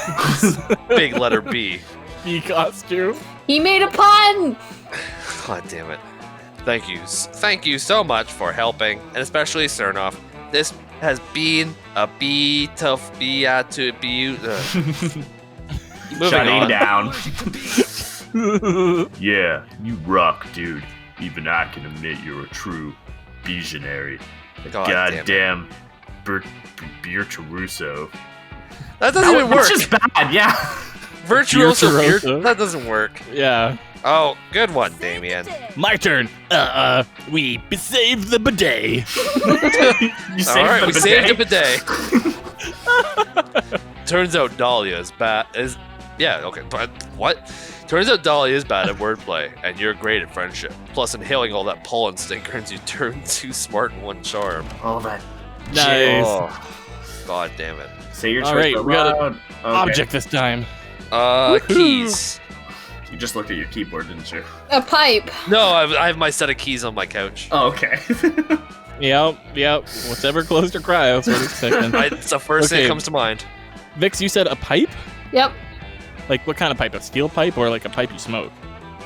big letter B. bee costume. He made a pun! God damn it. Thank you. Thank you so much for helping, and especially Cernoff. This has been a B tough B to be. Moving Shutting on. down. Yeah, you rock, dude. Even I can admit you're a true visionary. God damn it. Goddamn Virtuoso. That doesn't even work. Which is bad, yeah. Virtuoso. Virtuoso. That doesn't work. Yeah. Oh, good one, Damien. My turn. We saved the bidet. You saved All right, the we saved the bidet. Turns out Dahlia is bad. Yeah, okay, but what? Turns out Dahlia is bad at wordplay, and you're great at friendship. Plus, inhaling all that pollen stink turns you two smart and one charm. All that. Nice. Oh, God damn it. Say your All choice right, out we got a loud. Okay. Object this time. Keys. You just looked at your keyboard, didn't you? A pipe. No, I have my set of keys on my couch. Oh, okay. Yep. Whatever close to cryo. That's what it's picking. It's the first thing Okay. that comes to mind. Vix, you said a pipe? Yep. Like what kind of pipe? A steel pipe or like a pipe you smoke?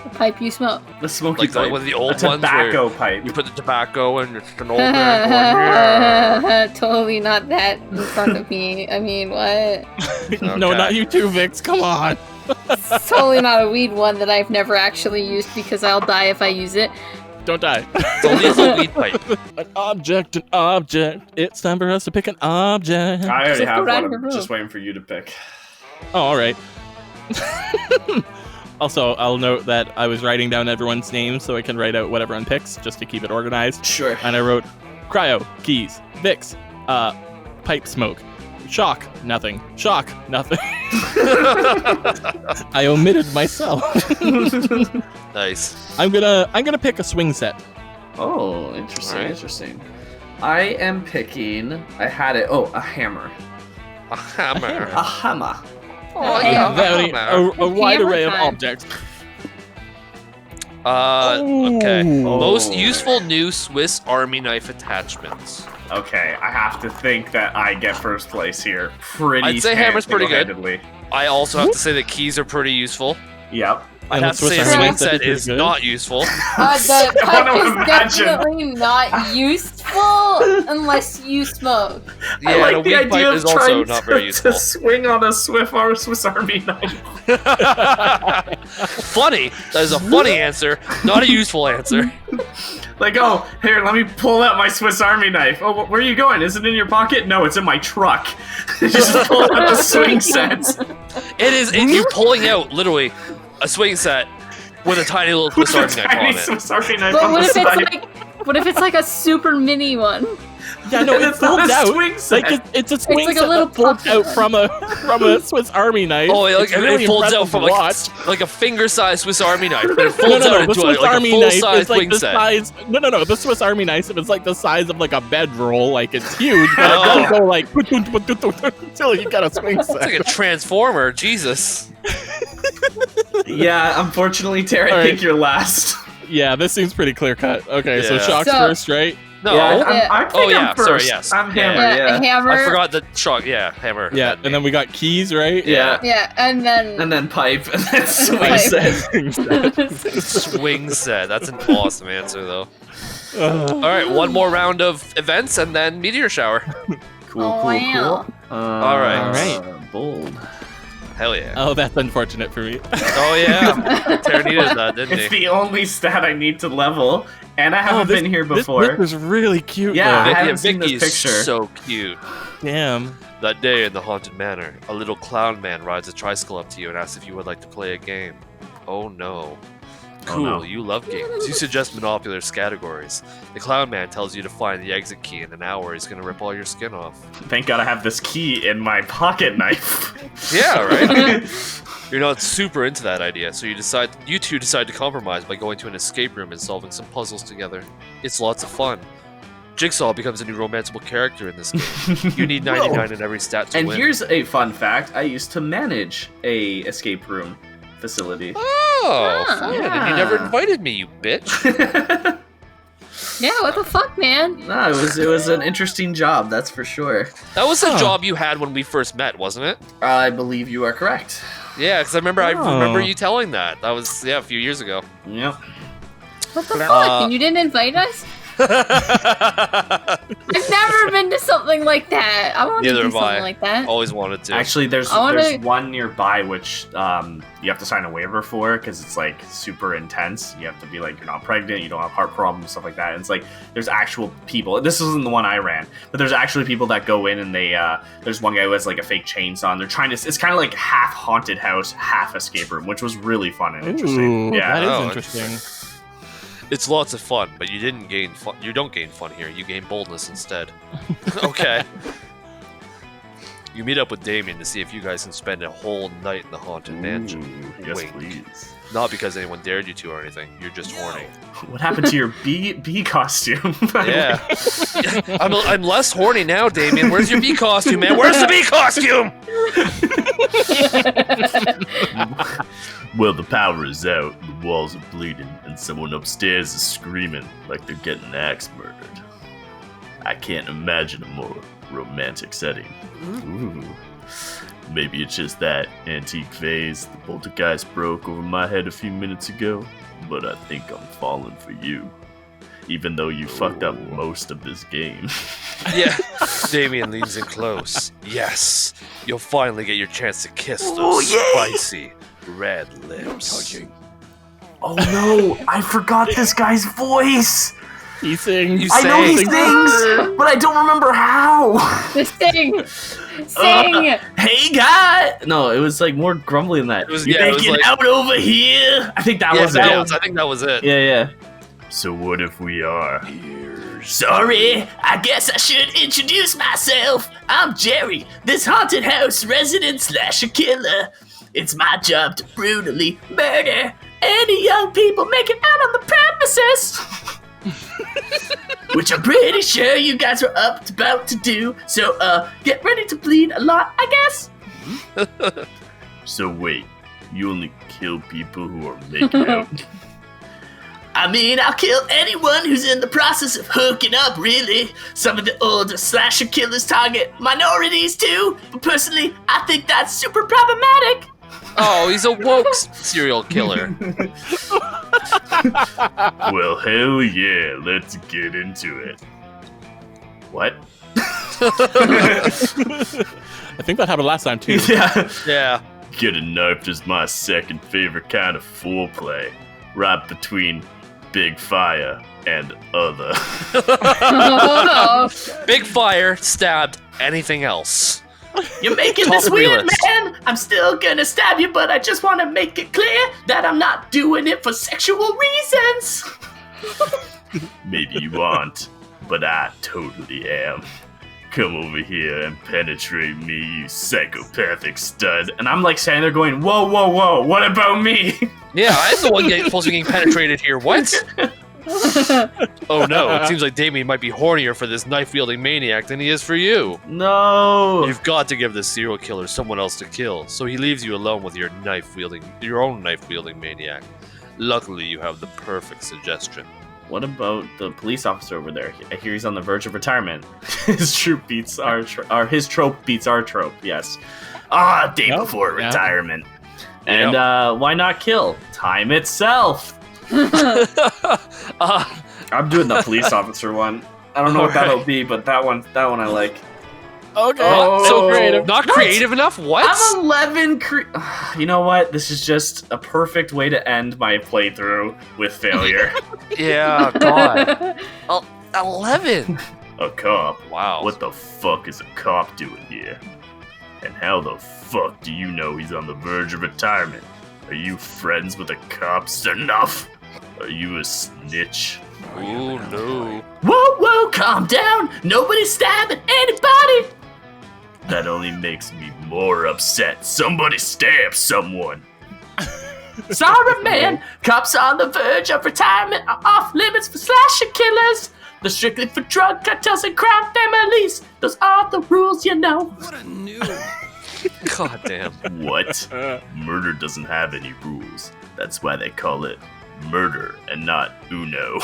A pipe you smoke. The smoky Like pipe. one of the A old ones where tobacco pipe. you put the tobacco and it's an old man going, yeah. Totally not that in front of me. I mean, what? No, Okay. not you too, Vix. Come on. It's totally not a weed one that I've never actually used because I'll die if I use it. Don't die. It's only a little weed pipe. An object. It's time for us to pick an object. I already Just go have around one. your I'm room. just waiting for you to pick. Oh, all right. Also, I'll note that I was writing down everyone's names so I can write out what everyone picks, just to keep it organized. Sure. And I wrote cryo, keys, Vix, pipe smoke, shock, nothing, shock, nothing. I omitted myself. Nice. I'm gonna pick a swing set. Oh, interesting, Alright. interesting. I am picking. I had it. Oh, a hammer. A hammer. A hammer. Oh, Hey, yeah, Very- hammer. a wide Hammer array of time. objects. Okay. Ooh. Most Oh. useful new Swiss Army knife attachments. Okay, I have to think that I get first place here. Pretty. I'd say hammer's pretty good. single-handedly. I also have to say that keys are pretty useful. Yep. I'd And have the to say a Swiss Army swing knife set set is is good. not useful. The I pipe wanna is imagine. definitely not useful unless you smoke. Yeah, I and like a the weed idea pipe of is also trying not very to useful. swing on a Swiss Army knife. Funny. That is a funny answer, not a useful answer. Like, oh, here, let me pull out my Swiss Army knife. Oh, where are you going? Is it in your pocket? No, it's in my truck. Just pull out the swing set. It is, and you're pulling out literally a swing set with a tiny little Swiss Army knife Tiny on it. Swiss Army knife But on what the if it's side. like, what if it's like a super mini one? Yeah, no, it It's not folds a out. swing set. Like it's a swing like a set little that folds pocket out from a Swiss Army knife. Oh, It's like, really it folds out impressive from to watch. like a finger-sized Swiss Army knife, but it No, folds out the into Swiss like a Army knife full-size is like wing the set. size. No. The Swiss Army knife is like the size of like a bedroll. Like it's huge, but Oh. it doesn't go like until you got a swing It's like set. a transformer, Jesus. Yeah, unfortunately, Terry, I All think right. you're last. Yeah, this seems pretty clear cut. Okay, so Yeah. Shock's So- first, right? No. Yeah, I think yeah, I'm first. sorry, yes. I'm Yeah. Hammer, yeah. Hammer. I forgot the truck. Yeah, hammer. Yeah, and then we got keys, right? Yeah. Yeah, and then. And then pipe, and then swing Pipe. set. Swing set. That's an awesome answer, though. All right, one more round of events, and then meteor shower. Cool, Oh, cool, wow. cool. All right. Bold. Hell yeah. Oh, that's unfortunate for me. Oh yeah. Terranita's that, didn't It's he? the only stat I need to level, and I haven't been here before. This was really cute. Yeah, though. I haven't seen Vicky this is picture. so cute. Damn. That day in the haunted manor, a little clown man rides a tricycle up to you and asks if you would like to play a game. Oh no. Oh, Cool, no. you love games. You suggest monopoly categories. The clown man tells you to find the exit key. In an hour, he's gonna rip all your skin off. Thank God I have this key in my pocket knife. Yeah, right? You're not super into that idea, so you two decide to compromise by going to an escape room and solving some puzzles together. It's lots of fun. Jigsaw becomes a new romanceable character in this game. You need 99 in every stat to And win. here's a fun fact: I used to manage a escape room facility. Oh, Ah. fun. And you Yeah. never invited me, you bitch. Yeah, what the fuck, man? No, it was an interesting job, that's for sure. That was the Huh. job you had when we first met, wasn't it? I believe you are correct. Yeah, because I remember Oh. you telling that. That was a few years ago. Yep. What the fuck? And you didn't invite us? I've never been to something like that. I want to Neither do have something I. like that. Always wanted to. Actually, there's I wanna- one nearby which you have to sign a waiver for because it's like super intense. You have to be like you're not pregnant, you don't have heart problems, stuff like that. And it's like there's actual people. This isn't the one I ran, but there's actually people that go in and they there's one guy who has like a fake chainsaw. And they're trying to. It's kind of like half haunted house, half escape room, which was really fun and interesting. Ooh, Yeah. that is Oh, interesting. It's lots of fun, but you didn't gain fun. You don't gain fun here. You gain boldness instead. Okay. You meet up with Damien to see if you guys can spend a whole night in the haunted mansion. Ooh, yes, Wink. please. Not because anyone dared you to or anything. You're just horny. What happened to your bee costume? Yeah. I'm less horny now, Damien. Where's your bee costume, man? Where's the bee costume? Well, the power is out, the walls are bleeding, and someone upstairs is screaming like they're getting axe murdered. I can't imagine a more romantic setting. Ooh. Maybe it's just that antique vase the poltergeist broke over my head a few minutes ago, but I think I'm falling for you. Even though you fucked up most of this game. Yeah. Damien leans in close. Yes. You'll finally get your chance to kiss those Oh, yay! spicy red lips. Oh no! I forgot this guy's voice. He sings. You I know he sang. sings, but I don't remember how. Just sing! Sing! Hey guy! No, it was like more grumbly than that. It was- You yeah, it was making like- out over here? I think that was it. I think that was it. Yeah. So what if we are? Sorry, I guess I should introduce myself. I'm Jerry, this haunted house resident / killer. It's my job to brutally murder any young people making out on the premises. Which I'm pretty sure you guys are about to do. So, get ready to bleed a lot, I guess. So wait, you only kill people who are making out? I mean, I'll kill anyone who's in the process of hooking up, really. Some of the older slasher killers target minorities too, but personally, I think that's super problematic. Oh, he's a woke serial killer. Well, hell yeah, let's get into it. What? I think that happened last time too. Yeah. Yeah. Getting knifed is my second favorite kind of foreplay. Right between big fire and other. Oh, Big fire, stabbed, anything else. You're making Top this of your weird, list. man. I'm still gonna stab you, but I just want to make it clear that I'm not doing it for sexual reasons. Maybe you aren't, but I totally am. Come over here and penetrate me, you psychopathic stud. And I'm like standing there going, whoa, whoa, whoa, what about me? Yeah, I'm the one supposed to be getting penetrated here. What? Oh no, it seems like Damien might be hornier for this knife-wielding maniac than he is for you. No. You've got to give this serial killer someone else to kill, so he leaves you alone with your own knife-wielding maniac. Luckily, you have the perfect suggestion. what about the police officer over there? I hear he's on the verge of retirement. His trope beats our trope beats our trope. Yes. Day before retirement. And why not kill? Time itself. I'm doing the police officer one. I don't know what that'll be, but that one I like. Okay. So creative. Not creative enough? What? I'm 11 You know what? This is just a perfect way to end my playthrough with failure. Yeah, God. 11. A cop? Wow. What the fuck is a cop doing here? And how the fuck do you know he's on the verge of retirement? Are you friends with the cops enough? Are you a snitch? Oh, no. Whoa, calm down. Nobody's stabbing anybody. That only makes me more upset. Somebody stab someone. Sorry, man. Cops on the verge of retirement are off limits for slasher killers. They're strictly for drug cartels and crime families. Those are the rules, you know. What a noob. God damn. What? Murder doesn't have any rules. That's why they call it murder and not Uno.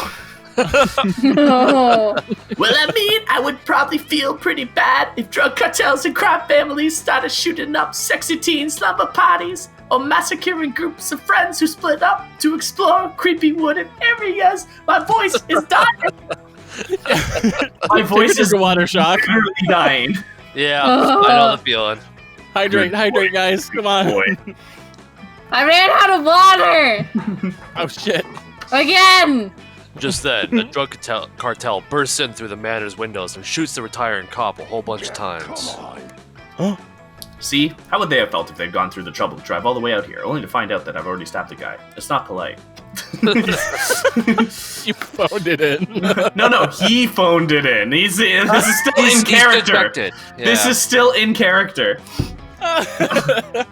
No. Well, I mean, I would probably feel pretty bad if drug cartels and crime families started shooting up sexy teen slumber parties or massacring groups of friends who split up to explore creepy wooded areas. My voice is dying. My voice is water shot. literally dying. Yeah, I know the feeling. Hydrate, guys. Come on. Boy, I ran out of water! Oh shit. Again! Just then, a drug cartel bursts in through the manor's windows and shoots the retiring cop a whole bunch of times. See, how would they have felt if they'd gone through the trouble to drive all the way out here, only to find out that I've already stabbed the guy? It's not polite. You phoned it in. No, he phoned it in. This is still He's in character. dejected. This Yeah. is still in character. huh.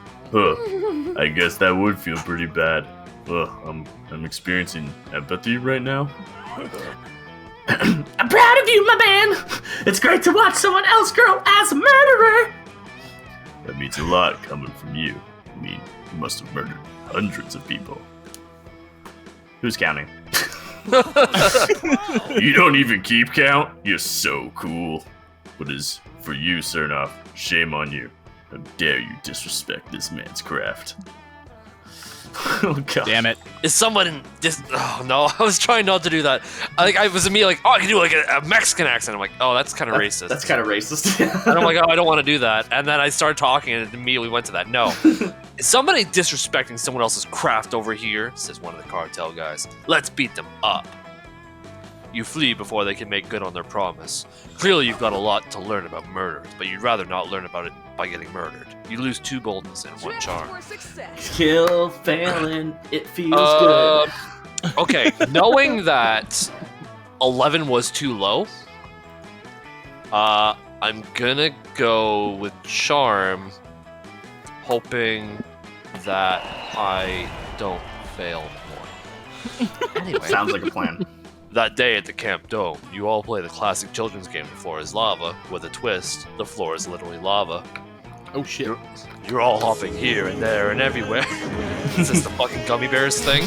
I guess that would feel pretty bad. I'm experiencing empathy right now. I'm proud of you, my man. It's great to watch someone else grow as a murderer. That means a lot coming from you. I mean, you must have murdered hundreds of people. Who's counting? You don't even keep count? You're so cool. But as for you, Cernoff, shame on you. How dare you disrespect this man's craft? Oh god. Damn it. Is someone just? Oh no! I was trying not to do that. I was immediately like, oh, I can do like a Mexican accent. I'm like, oh, that's kind of racist. That's kind of racist. And I'm like, oh, I don't want to do that. And then I started talking, and it immediately went to that. No, is somebody disrespecting someone else's craft over here? Says one of the cartel guys. Let's beat them up. You flee before they can make good on their promise. Clearly, you've got a lot to learn about murder, but you'd rather not learn about it by getting murdered. You lose 2 boldness and 1 charm. Kill, failing, it feels good. Okay, knowing that 11 was too low, I'm gonna go with charm, hoping that I don't fail more. Anyway, Sounds like a plan. that day at the Camp Dome, you all play the classic children's game, The Floor is Lava. With a twist, the floor is literally lava. Oh shit. You're all hopping here and there and everywhere. Is this the fucking gummy bears thing?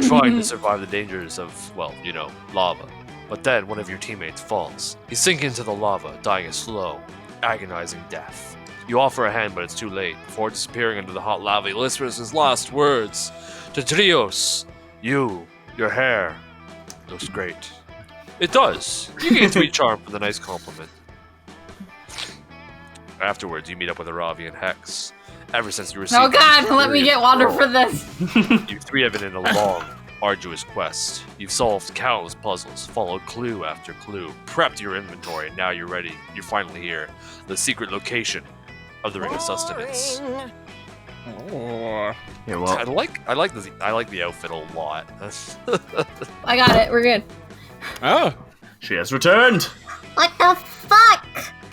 Trying to survive the dangers of, well, you know, lava. But then one of your teammates falls. You sink into the lava, dying a slow, agonizing death. You offer a hand, but it's too late. Before disappearing into the hot lava, he whispers his last words. To Trios, your hair looks great. It does. You gain 3 charm for the nice compliment. Afterwards, you meet up with Aravi and Hex. Ever since you received... Oh god, let me get water for this. You 3 have been in a long, arduous quest. You've solved countless puzzles, followed clue after clue, prepped your inventory, and now you're ready. You're finally here. The secret location of the Ring of Sustenance. Oh. Yeah, well, I like the outfit a lot. I got it, we're good. Oh. she has returned. What the fuck?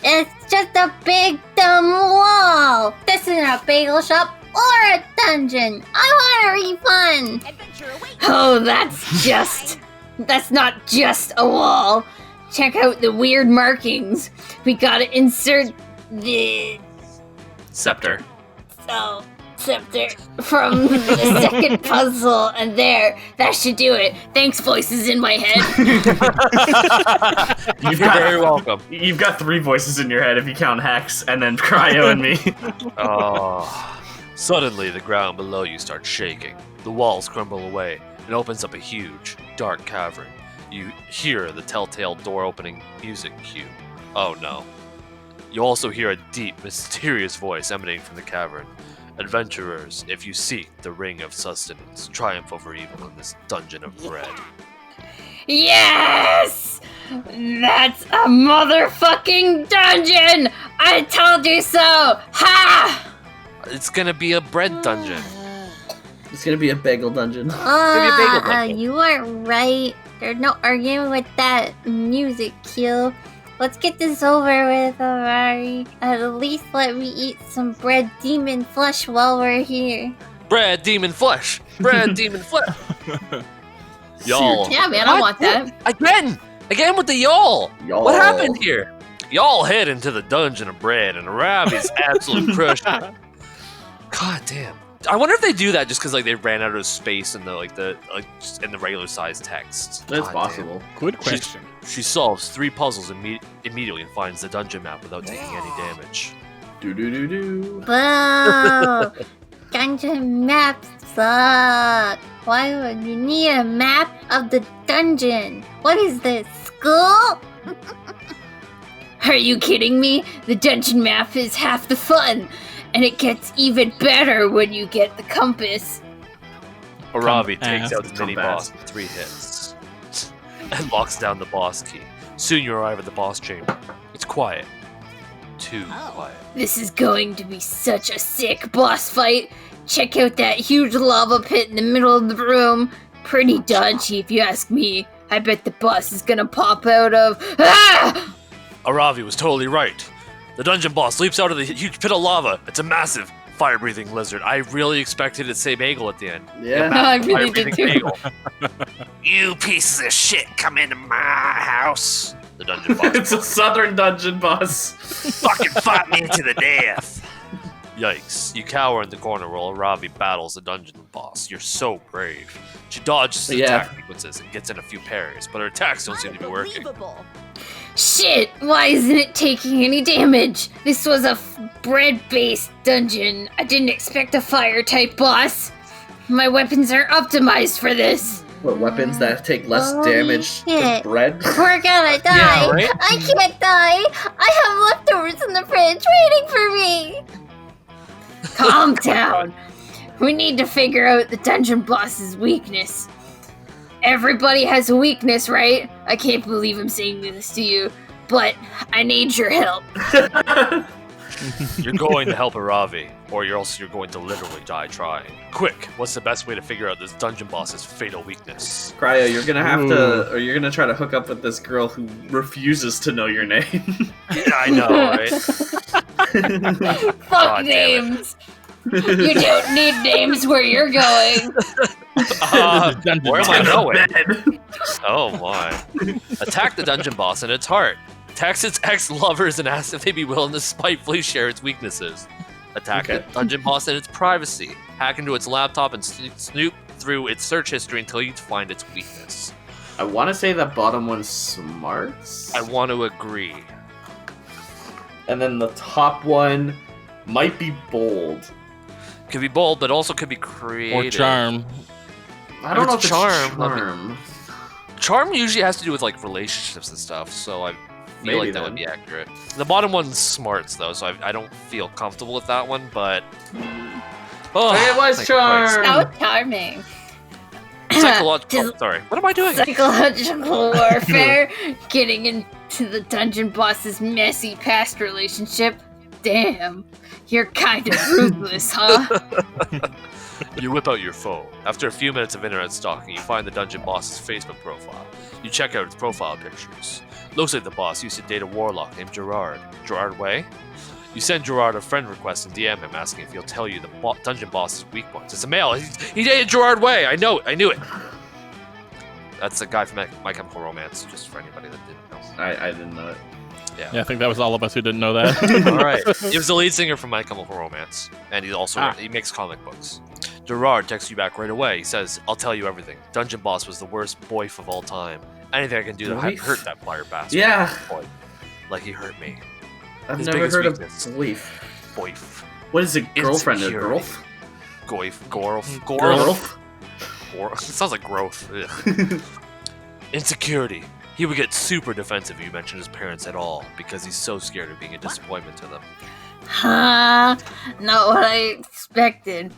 It's just a big dumb wall. This isn't a bagel shop or a dungeon. I want a refund. Oh, that's not just a wall. Check out the weird markings. We gotta insert the Scepter. scepter from the second puzzle, and that should do it. Thanks, voices in my head. You've You're got, very welcome. you've got 3 voices in your head if you count Hex, and then Cryo and me. Oh. Suddenly, the ground below you starts shaking. The walls crumble away and opens up a huge, dark cavern. You hear the telltale door-opening music cue. Oh no. You also hear a deep, mysterious voice emanating from the cavern. Adventurers, if you seek the ring of sustenance, triumph over evil in this dungeon of bread. Yes! That's a motherfucking dungeon! I told you so! Ha! It's gonna be a bread dungeon. It's gonna be a bagel dungeon. Maybe a bagel dungeon. You are right. There's no arguing with that music cue. Let's get this over with, Amari. At least let me eat some bread demon flesh while we're here. Bread, demon flesh! Bread, demon flesh! Y'all. Yeah, man, I want that. Again with the y'all! Y'all. What happened here? Y'all head into the dungeon of bread, and Ravi's absolute crushing it. God damn. I wonder if they do that just because like they ran out of space in the just in the regular size text. That's God possible. Good question. Damn. She solves 3 puzzles immediately and finds the dungeon map without taking any damage. Do do do do. Boo! Dungeon maps suck. Why would you need a map of the dungeon? What is this, school? Are you kidding me? The dungeon map is half the fun, and it gets even better when you get the compass. Aravi takes out the Come mini back. boss with 3 hits and locks down the boss key. Soon you arrive at the boss chamber. It's quiet. Too quiet. This is going to be such a sick boss fight. Check out that huge lava pit in the middle of the room. Pretty dodgy if you ask me. I bet the boss is gonna pop out of... Ah! Aravi was totally right. The dungeon boss leaps out of the huge pit of lava. It's a massive, fire-breathing lizard. I really expected it to say bagel at the end. Yeah. I really did Fire-breathing too. bagel. You pieces of shit, come into my house. The dungeon boss. It's a southern dungeon boss. Fucking fight me to the death. Yikes. You cower in the corner while Aravi battles the dungeon boss. You're so brave. She dodges the Yeah. attack sequences and gets in a few parries, but her attacks don't seem to be working. Shit, why isn't it taking any damage? This was a bread-based dungeon. I didn't expect a fire-type boss. My weapons are optimized for this. What weapons that take less Holy damage than shit. bread? We're gonna die. Yeah, right? I can't die. I have leftovers in the fridge waiting for me. Calm down. We need to figure out the dungeon boss's weakness. Everybody has a weakness, right? I can't believe I'm saying this to you, but I need your help. You're going to help Aravi, or you're going to literally die trying. Quick, what's the best way to figure out this dungeon boss's fatal weakness? Cryo, you're gonna have to, or you're gonna try to hook up with this girl who Refuses to know your name. Yeah, I know, right? Fuck God damn it. names. You don't need names where you're going. Where am I going? Bed. Oh my. Attack the dungeon boss in its heart. Text its ex-lovers and ask if they'd be willing to spitefully share its weaknesses. Attack Okay. the dungeon boss in its privacy. Hack into its laptop and snoop through its search history until you find its weakness. I want to say that bottom one's smarts, I want to agree. and then the top one might be bold. Could be bold, but also could be creative. Or charm. I don't know if it's charm, let me- charm. Charm usually has to do with like relationships and stuff, so I feel Maybe like that then. would be accurate. The bottom one's smarts though, so I don't feel comfortable with that one, but oh, It was thank charm. Christ. How charming. Psychological. Oh, sorry, what am I doing? Psychological warfare. Getting into the dungeon boss's messy past relationship. Damn. You're kind of ruthless, huh? You whip out your phone. After a few minutes of internet stalking, you find the dungeon boss's Facebook profile. You check out its profile pictures. Looks like the boss used to date a warlock named Gerard. Gerard Way? You send Gerard a friend request and DM him asking if he'll tell you the dungeon boss's weak points. It's a male. He dated Gerard Way. I know it. I knew it. That's a guy from My Chemical Romance, just for anybody that didn't know. I didn't know it. Yeah, I think that was all of us who didn't know that. All right. He was the lead singer from My Chemical Romance, and he makes comic books. Gerard texts you back right away. He says, "I'll tell you everything. Dungeon Boss was the worst boif of all time. Anything I can do to Boif? hurt that fire bastard. Yeah, Boy, like he hurt me. I've His never biggest heard of weakness. belief. Boif. What is it? Girlfriend or Insecurity. girlf? Goif. Gorf. Girlf? It sounds like growth. Ugh. Insecurity. He would get super defensive if you mentioned his parents at all because he's so scared of being a disappointment to them. Huh? Not what I expected.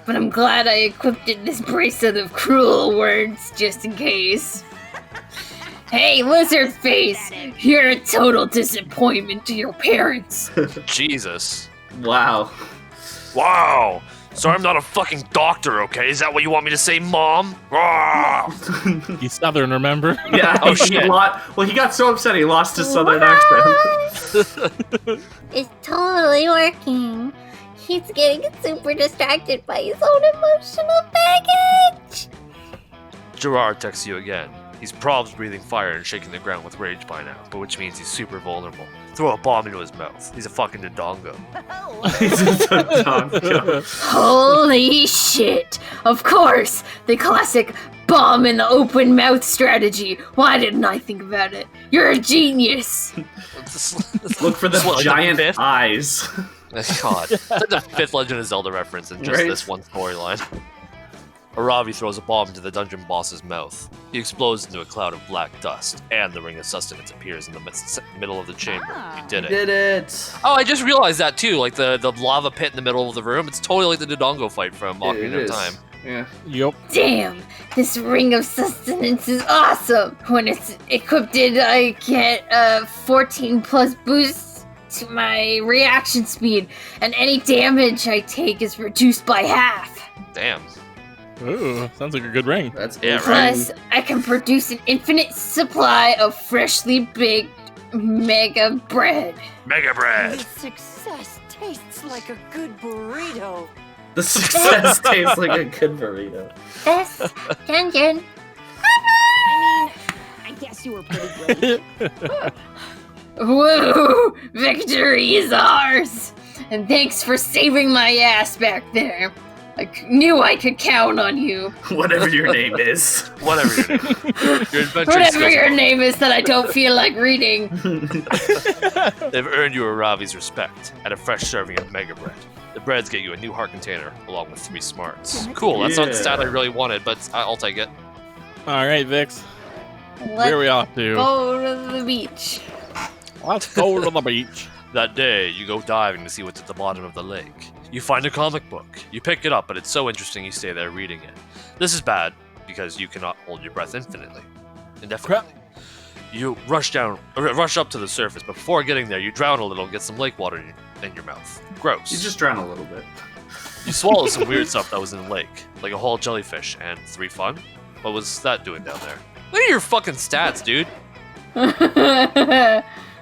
But I'm glad I equipped it this bracelet of cruel words just in case. Hey, lizard face! You're a total disappointment to your parents. Jesus. Wow. Wow. So I'm not a fucking doctor, okay? Is that what you want me to say, Mom? Rah! He's Southern, remember? Yeah. Oh, he shit. Well, he got so upset he lost his southern accent. It's totally working. He's getting super distracted by his own emotional baggage. Gerard texts you again. He's probably breathing fire and shaking the ground with rage by now, but which means he's super vulnerable. Throw a bomb into his mouth. He's a fucking Dodongo. He's a dog. Holy shit! Of course! The classic bomb in the open mouth strategy. Why didn't I think about it? You're a genius! Look for the What, like giant fifth? eyes. God. It's like the fifth Legend of Zelda reference in just Right? this one storyline. Aravi throws a bomb into the dungeon boss's mouth. He explodes into a cloud of black dust, and the Ring of Sustenance appears in the middle of the chamber. You did it. Did it. Oh, I just realized that too. Like the lava pit in the middle of the room. It's totally like the Dodongo fight from It Ocarina of is. Time. Yeah. Yup. Damn! This Ring of Sustenance is awesome! When it's equipped, I get a 14 plus boost to my reaction speed, and any damage I take is reduced by half. Damn. Ooh, sounds like a good ring. That's Yeah, awesome. Plus, I can produce an infinite supply of freshly baked mega bread. Mega bread. The success tastes like a good burrito. The success tastes like a good burrito. This dungeon. I mean, I guess you were pretty great. Woo! Victory is ours! And thanks for saving my ass back there. I knew I could count on you. Whatever your name is. Whatever your name. Your adventure Whatever skills your are- name is that I don't feel like reading. They've earned you Aravi's respect and a fresh serving of mega bread. The breads get you a new heart container along with 3 smarts. Cool, that's not the stat I really wanted, but I'll take it. All right, Vix. Where Let's are we off to? go to the beach. Let's go to the beach. That day, you go diving to see what's at the bottom of the lake. You find a comic book. You pick it up, but it's so interesting you stay there reading it. This is bad, because you cannot hold your breath indefinitely. You rush up to the surface, but before getting there, you drown a little and get some lake water in your mouth. Gross. You just drown a little bit. You swallow some weird stuff that was in the lake, like a whole jellyfish and 3 fun. What was that doing down there? Look at your fucking stats, dude.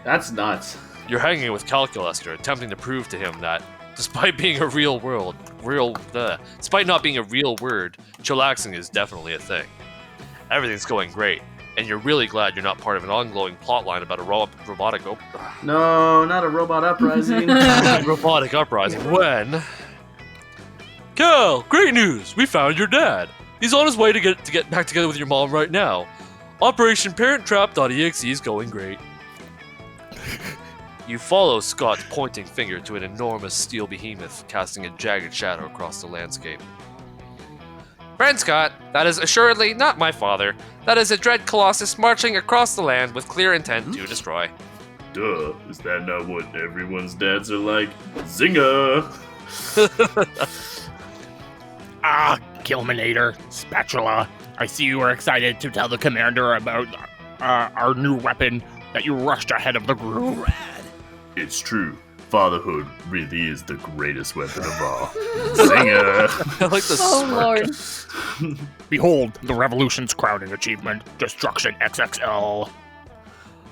That's nuts. You're hanging with Calculester, attempting to prove to him that, despite being a despite not being a real word, chillaxing is definitely a thing. Everything's going great, and you're really glad you're not part of an ongoing plotline about a robotic No, not a robot uprising. robotic uprising. When Cal, great news! We found your dad. He's on his way to get back together with your mom right now. Operation Parent Trap.exe is going great. You follow Scott's pointing finger to an enormous steel behemoth casting a jagged shadow across the landscape. Friend Scott, that is assuredly not my father. That is a dread colossus marching across the land with clear intent to destroy. Duh, is that not what everyone's dads are like? Zinger! Ah, Gilminator, Spatula. I see you are excited to tell the commander about our new weapon that you rushed ahead of the group. It's true. Fatherhood really is the greatest weapon of all. Zinger! I like the Oh smirk. lord. Behold, the revolution's crowning achievement, Destruction XXL.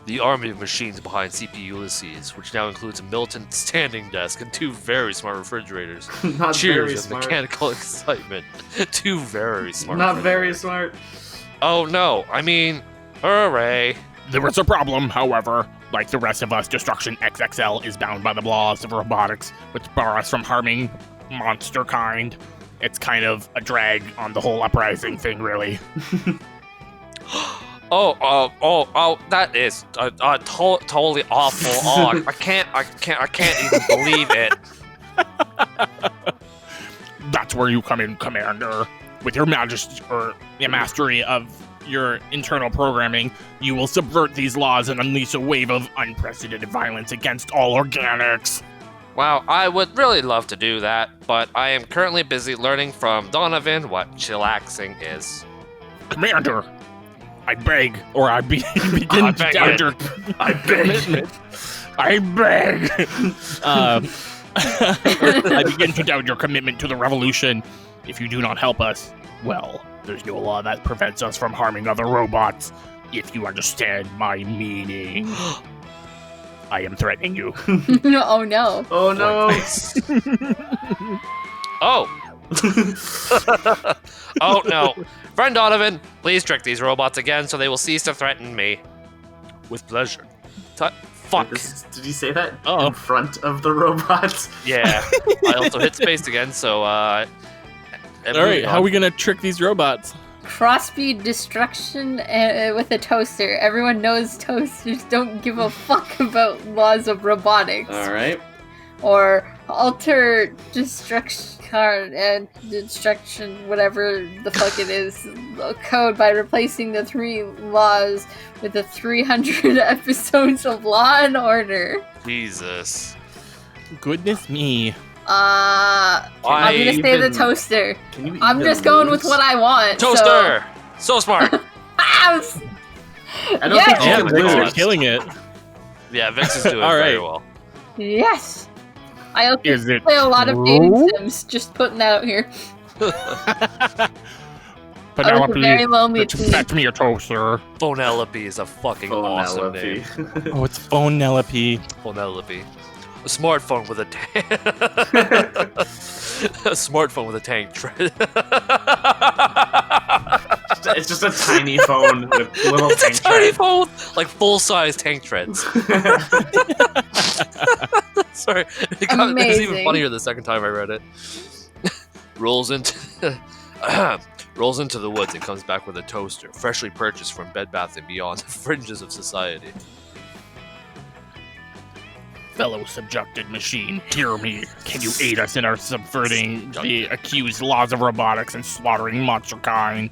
The army of machines behind CPU Ulysses, which now includes a militant standing desk and 2 very smart refrigerators. Not Cheers very and smart. mechanical excitement. 2 very smart Not very refrigerators. smart. Oh no, I mean, hooray. There was a problem, however. Like the rest of us, Destruction XXL is bound by the laws of robotics, which bar us from harming monster kind. It's kind of a drag on the whole uprising thing, really. That is totally awful. Oh, I can't even believe it. That's where you come in, Commander. With your mastery of your internal programming, you will subvert these laws and unleash a wave of unprecedented violence against all organics. Wow, I would really love to do that, but I am currently busy learning from Donovan what chillaxing is. Commander, I beg, or I begin I to beg doubt it. your I beg. commitment. I beg. I begin to doubt your commitment to the revolution. If you do not help us, well, there's no law that prevents us from harming other robots. If you understand my meaning, I am threatening you. Oh no. Oh no! Oh no. Friend Donovan, please trick these robots again so they will cease to threaten me. With pleasure. Fuck. Did you say that Oh. in front of the robots? Yeah. I also hit space again, so All right, how are we gonna trick these robots? Cross-speed destruction with a toaster. Everyone knows toasters don't give a fuck about laws of robotics. All right. Or alter destruction whatever the fuck it is, code by replacing the 3 laws with the 300 episodes of Law and Order. Jesus. Goodness me. I'm gonna say the toaster. I'm just going with what I want. Toaster! So smart! I I don't Yes! think you Yeah, can Vix are lose. killing it. Yeah, Vix is doing All very right. well. Yes! I also Is it play a lot of dating true? sims, just putting that out here. Penelope, very lonely teen. fetch me a toaster. Penelope is a fucking awesome name. Oh, it's Phonelope. Penelope. A smartphone with a a smartphone with a tank tread. It's just a tiny phone with little It's a tank tiny tread. phone, like full-size tank treads. Sorry, it was even Amazing. funnier the second time I read it. rolls into the woods and comes back with a toaster, freshly purchased from Bed Bath & Beyond, the fringes of society. Fellow subjected machine, hear me. Can you aid us in our subverting the accused laws of robotics and slaughtering monster kind?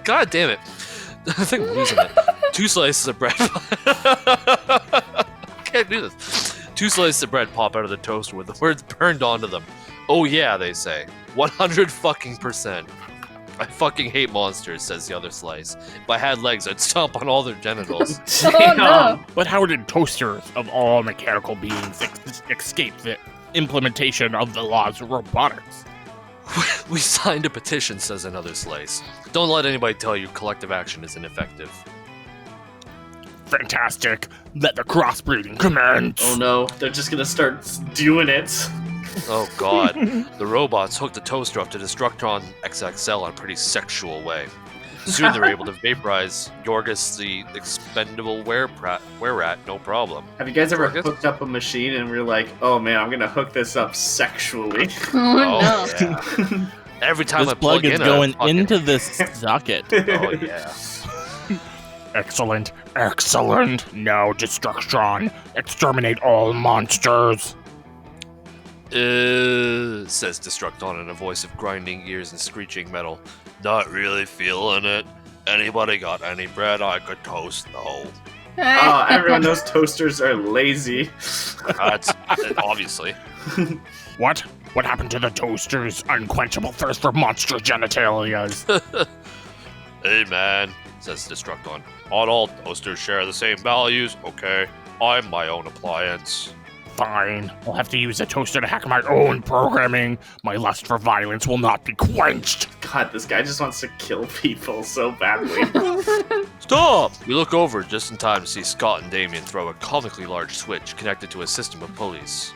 God damn it. I think I'm losing it. 2 slices of bread. Can't do this. 2 slices of bread pop out of the toaster with the words burned onto them. Oh yeah, they say. 100%. I fucking hate monsters, says the other slice. If I had legs, I'd stomp on all their genitals. Oh no! But how did toasters of all mechanical beings escape the implementation of the laws of robotics? We signed a petition, says another slice. Don't let anybody tell you collective action is ineffective. Fantastic. Let the crossbreeding commence. Oh no, they're just gonna start doing it. Oh god. The robots hooked the toaster up to Destructron XXL in a pretty sexual way. Soon they were able to vaporize Yorgus the expendable were-rat, no problem. Have you guys ever Yorgus? hooked up a machine and we're like, oh man, I'm gonna hook this up sexually? Oh no! Yeah. Every time This I plug plug is in going a fucking- into this socket. Oh yeah. Excellent. Excellent. Now, Destructron, exterminate all monsters. Says Destructon in a voice of grinding gears and screeching metal. Not really feeling it. Anybody got any bread I could toast, though? Oh, everyone knows toasters are lazy. That's obviously. What? What happened to the toaster's unquenchable thirst for monster genitalias? Hey man, says Destructon. Not all toasters share the same values, okay? I'm my own appliance. Fine. I'll have to use a toaster to hack my own programming. My lust for violence will not be quenched. God, this guy just wants to kill people so badly. Stop! We look over just in time to see Scott and Damien throw a comically large switch connected to a system of pulleys.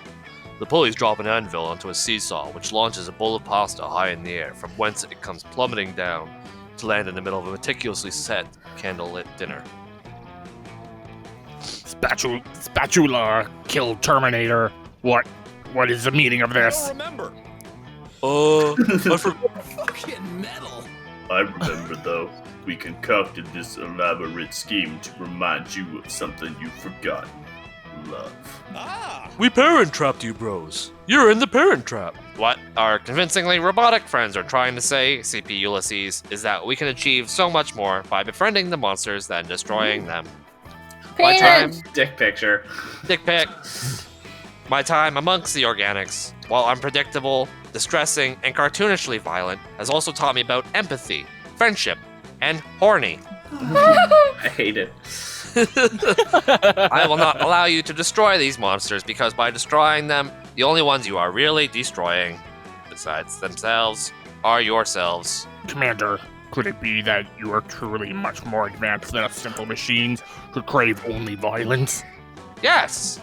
The pulleys drop an anvil onto a seesaw, which launches a bowl of pasta high in the air, from whence it comes plummeting down. to land in the middle of a meticulously set, candlelit dinner. Spatula killed Terminator. What is the meaning of this? remember. I Fucking metal. I remember, though. We concocted this elaborate scheme to remind you of something you've forgotten. Love. We parent trapped you, bros. You're in the parent trap. What our convincingly robotic friends are trying to say, CP Ulysses, is that we can achieve so much more by befriending the monsters than destroying them. My time, Dick picture. dick pic. My time amongst the organics, while unpredictable, distressing, and cartoonishly violent, has also taught me about empathy, friendship, and horny. I hate it. I will not allow you to destroy these monsters because by destroying them, the only ones you are really destroying, besides themselves, are yourselves. Commander, could it be that you are truly much more advanced than a simple machine who crave only violence? Yes!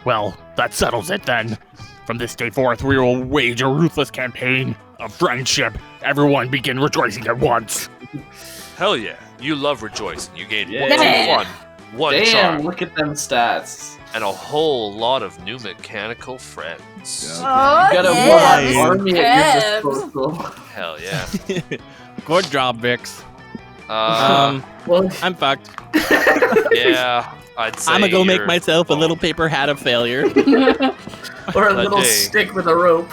Well, that settles it then. From this day forth, we will wage a ruthless campaign of friendship. Everyone begin rejoicing at once. Hell yeah, you love rejoicing. You gain Yeah. one Damn, charm, look at them stats. and a whole lot of new mechanical friends. Oh, You got a yeah, whole army at your Kebs. disposal. Hell yeah. Good job, Vix. Well, I'm fucked. Yeah, I'd say I'm gonna go make you're- myself a little paper hat of failure. or a That little day. stick with a rope.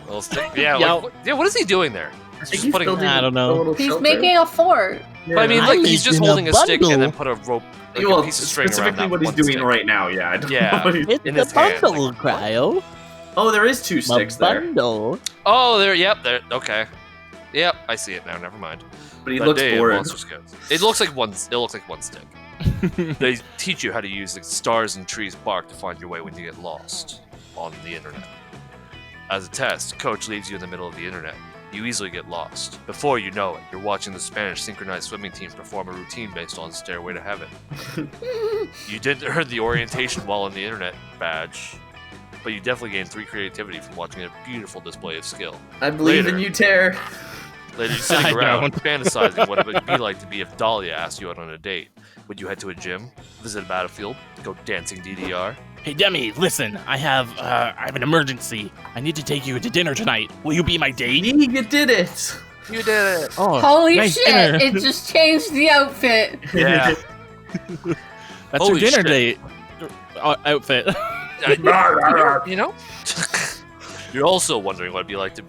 Little stick. Yeah, Yo. what is he doing there? I He's think just putting. building I don't know. a little He's shelter. making a fort. Yeah. But I mean, I'm like he's just making a holding a stick and bundle. then put a rope, like Well, a piece of string around specifically that what he's one doing stick. right now. Yeah. I don't Yeah. know what he's- It's In the his hand, bundle, like- Cryo. Oh, there is two My sticks there, bundle. Oh, there. Yep. There. Okay. Yep. I see it now. Never mind. but he That looks day in bored. Monster Scouts. It looks like one. It looks like one stick. They teach you how to use the stars and trees bark to find your way when you get lost on the internet. As a test, Coach leaves you in the middle of the internet. You easily get lost. Before you know it, you're watching the Spanish synchronized swimming team perform a routine based on Stairway to Heaven. You didn't earn the orientation while on the internet badge, but you definitely gained 3 creativity from watching a beautiful display of skill. I believe Later. in you, Ter. Later, you're sitting I around don't. fantasizing what it would be like to be if Dahlia asked you out on a date. Would you head to a gym, visit a battlefield, go dancing DDR? Hey, Demi, listen, I have an emergency. I need to take you to dinner tonight. Will you be my date? You did it. You did it! Oh, Holy nice shit! dinner. It just changed the outfit. Yeah. That's Holy your dinner shit. date outfit. You know? You're also wondering what it'd be like to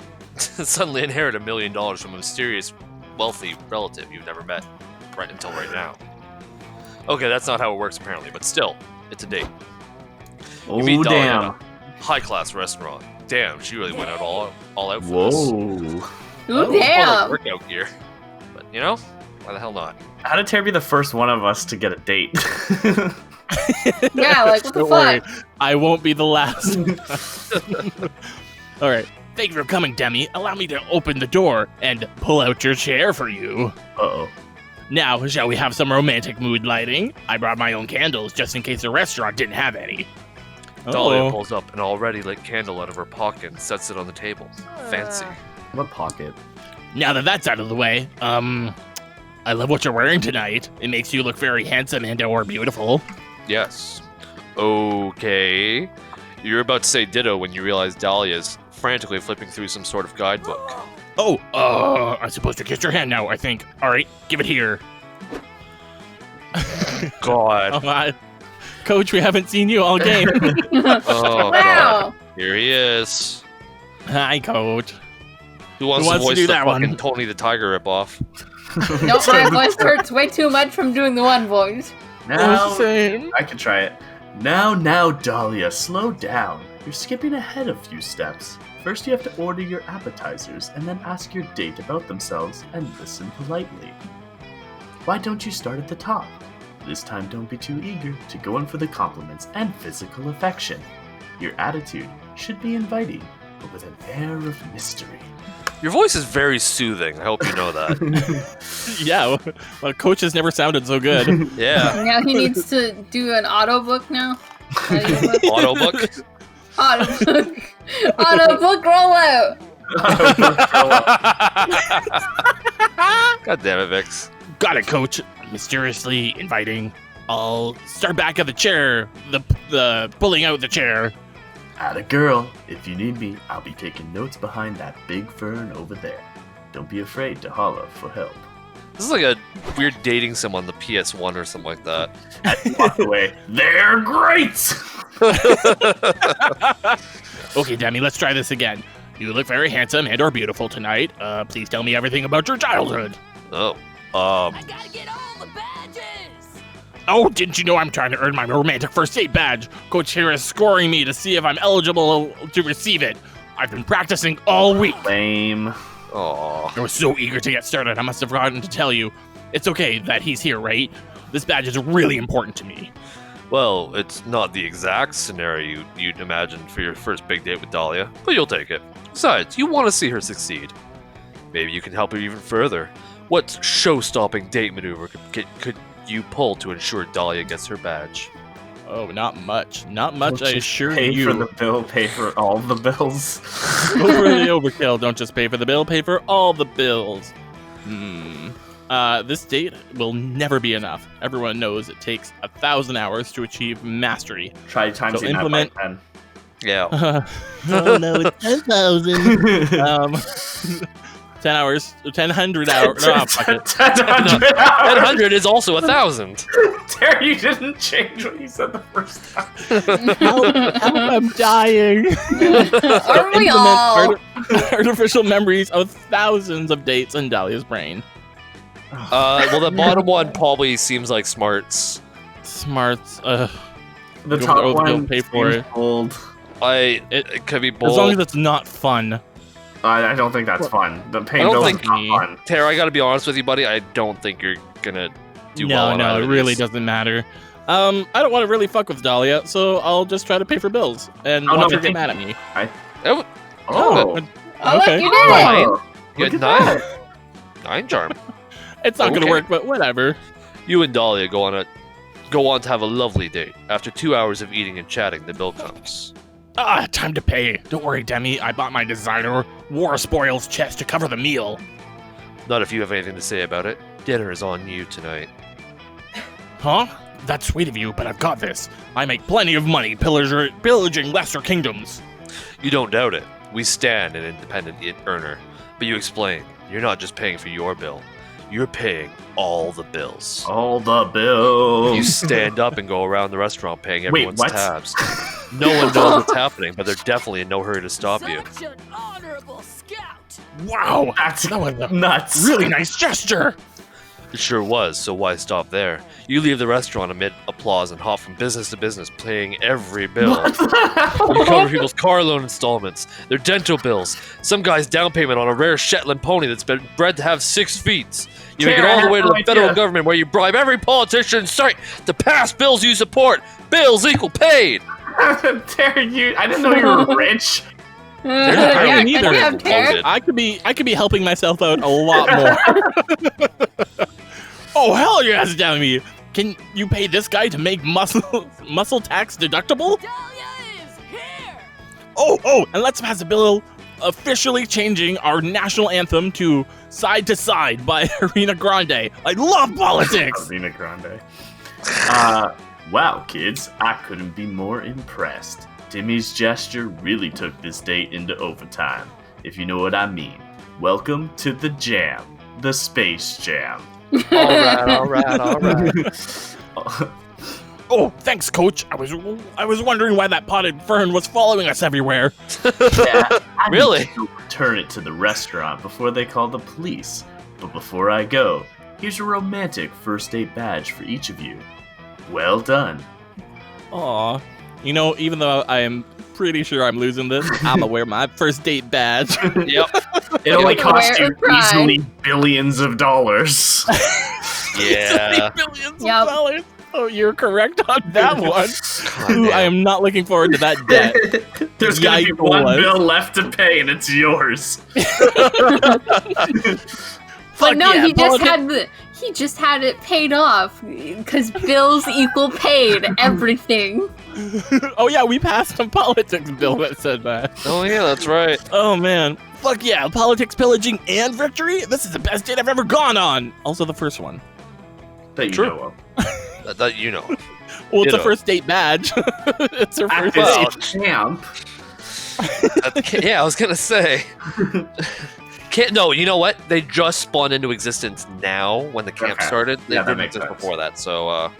suddenly inherit $1 million from a mysterious, wealthy relative you've never met right until right now. Okay, that's not how it works apparently, but still, it's a date. Oh You meet Dahlia at damn! a high-class restaurant. Damn, she really went out all out for Whoa! this. Ooh, Well, damn. workout gear. But you know, why the hell not? How did Terry be the first one of us to get a date? Yeah, like what the Don't worry, fuck? I won't be the last. All right. Thank you for coming, Demi. Allow me to open the door and pull out your chair for you. Uh-oh. Now, shall we have some romantic mood lighting? I brought my own candles just in case the restaurant didn't have any. Dahlia Oh, pulls up an already lit candle out of her pocket and sets it on the table. Fancy. What pocket? Now that that's out of the way, I love what you're wearing tonight. It makes you look very handsome and or beautiful. Yes. Okay. You're about to say ditto when you realize Dahlia's frantically flipping through some sort of guidebook. Oh, I'm supposed to kiss your hand now, I think. All right, give it here. God. oh my. Coach, we haven't seen you all game. Oh, God. Wow. Here he is. Hi, Coach. Who wants, Who wants to to voice do the that fucking one? Tony the Tiger ripoff? No, my voice hurts way too much from doing the one voice. Now, Same. I can try it. Now, Dahlia, slow down. You're skipping ahead a few steps. First, you have to order your appetizers and then ask your date about themselves and listen politely. Why don't you start at the top? This time, don't be too eager to go in for the compliments and physical affection. Your attitude should be inviting, but with an air of mystery. Your voice is very soothing. I hope you know that. Yeah, well, Coach has never sounded so good. Yeah. Now he needs to do an auto book now. Audiobook. Autobook? Auto book. Auto book rollout. God damn it, Vix. Got it, Coach. Mysteriously inviting. I'll start back at the chair. The pulling out the chair. Atta girl. If you need me, I'll be taking notes behind that big fern over there. Don't be afraid to holler for help. This is like a weird dating someone on the PS1 or something like that. Walk away. They're great! Okay, Demi, let's try this again. You look very handsome and/or beautiful tonight. Please tell me everything about your childhood. Oh. I gotta get all the badges. Oh, didn't you know I'm trying to earn my romantic first date badge? Coach here is scoring me to see if I'm eligible to receive it. I've been practicing all week. Lame. Aw. I was so eager to get started, I must have forgotten to tell you. It's okay that he's here, right? This badge is really important to me. Well, it's not the exact scenario you'd imagine for your first big date with Dahlia, but you'll take it. Besides, you want to see her succeed. Maybe you can help her even further. What show-stopping date maneuver could you pull to ensure Dahlia gets her badge? Oh, not much. Not much, Don't I just assure pay you. for the bill, pay for all the bills. Go for the overkill. Don't just pay for the bill, pay for all the bills. This date will never be enough. Everyone knows it takes 1,000 hours to achieve mastery. Try times So that implement- by 10. Yeah. Oh no, it's 10,000. 10 hours, 1,000 hours. Oh, fuck it. 100 hours. 100 is also 1,000. Terry, you didn't change what you said the first time. Help, I'm dying. Aren't we all? Artificial memories of thousands of dates in Dahlia's brain. Well, the bottom one probably seems like smarts. Smarts. The Go top for- one go pay for seems it. bold. It could be bold. As long as it's not fun. I don't think that's fun. The I pain don't bill is think- not fun. Tara, I gotta be honest with you, buddy. I don't think you're gonna do well on No, either it of really these. doesn't matter. I don't want to really fuck with Dahlia, so I'll just try to pay for bills and Oh, watch no, her get but- mad at me. Oh, Oh, Oh, look, Okay. you did it! Fine. Look you at had that. 9 charm. It's not Okay. gonna work, but whatever. You and Dahlia go on to have a lovely date. After 2 hours of eating and chatting, the bill comes. Time to pay. Don't worry, Demi. I bought my designer war spoils chest to cover the meal. Not if you have anything to say about it. Dinner is on you tonight. Huh? That's sweet of you, but I've got this. I make plenty of money pillaging lesser kingdoms. You don't doubt it. We stand an independent earner. But you explain, you're not just paying for your bill. You're paying all the bills. all the bills. You stand up and go around the restaurant paying Wait, everyone's what? tabs. No one knows what's happening, but they're definitely in no hurry to stop you. Such an honorable scout. Wow, That's that was a nuts. really nice gesture. It sure was, so why stop there? You leave the restaurant amid applause and hop from business to business, paying every bill. You cover people's car loan installments, their dental bills, some guy's down payment on a rare Shetland pony that's been bred to have 6 feet. You make it Tara, I all the have way to no the federal idea. government where you bribe every politician in sight to pass bills you support. Bills equal paid. Terry, I didn't know you were rich. I didn't either. Yeah, Terry. I could be helping myself out a lot more. Oh hell yes, Demi! Can you pay this guy to make muscle tax deductible? Dahlia is here. Oh, and let's pass a bill officially changing our national anthem to Side by Arena Grande. I love politics! Arena Grande. Wow, kids, I couldn't be more impressed. Demi's gesture really took this date into overtime, if you know what I mean. Welcome to the jam, the Space Jam. All right. Oh, thanks, Coach. I was wondering why that potted fern was following us everywhere. Yeah, I need Really? to return it to the restaurant before they call the police. But before I go, here's a romantic first date badge for each of you. Well done. Aw. You know, even though I am pretty sure I'm losing this, I'm gonna wear my first date badge. Yep. It only Yeah. cost Wear you it with pride. easily billions of dollars. Yeah. Billions Yep. of dollars. Oh, you're correct on that one. God Ooh, damn. I am not looking forward to that debt. There's gonna be Yikes. one bill left to pay, and it's yours. But no, yeah, he just had it paid off because bills equal paid everything. Oh yeah, we passed a politics bill that said that. Oh yeah, that's right. Oh man, fuck yeah, politics, pillaging, and victory? This is the best date I've ever gone on. Also the first one. That you True. know of. That you know. Well, it's You a know. first date badge. It's her At first this date. camp. Yeah, I was gonna say. No, you know what? They just spawned into existence now when the camp Okay. started. They Yeah, that didn't makes exist sense. before that, so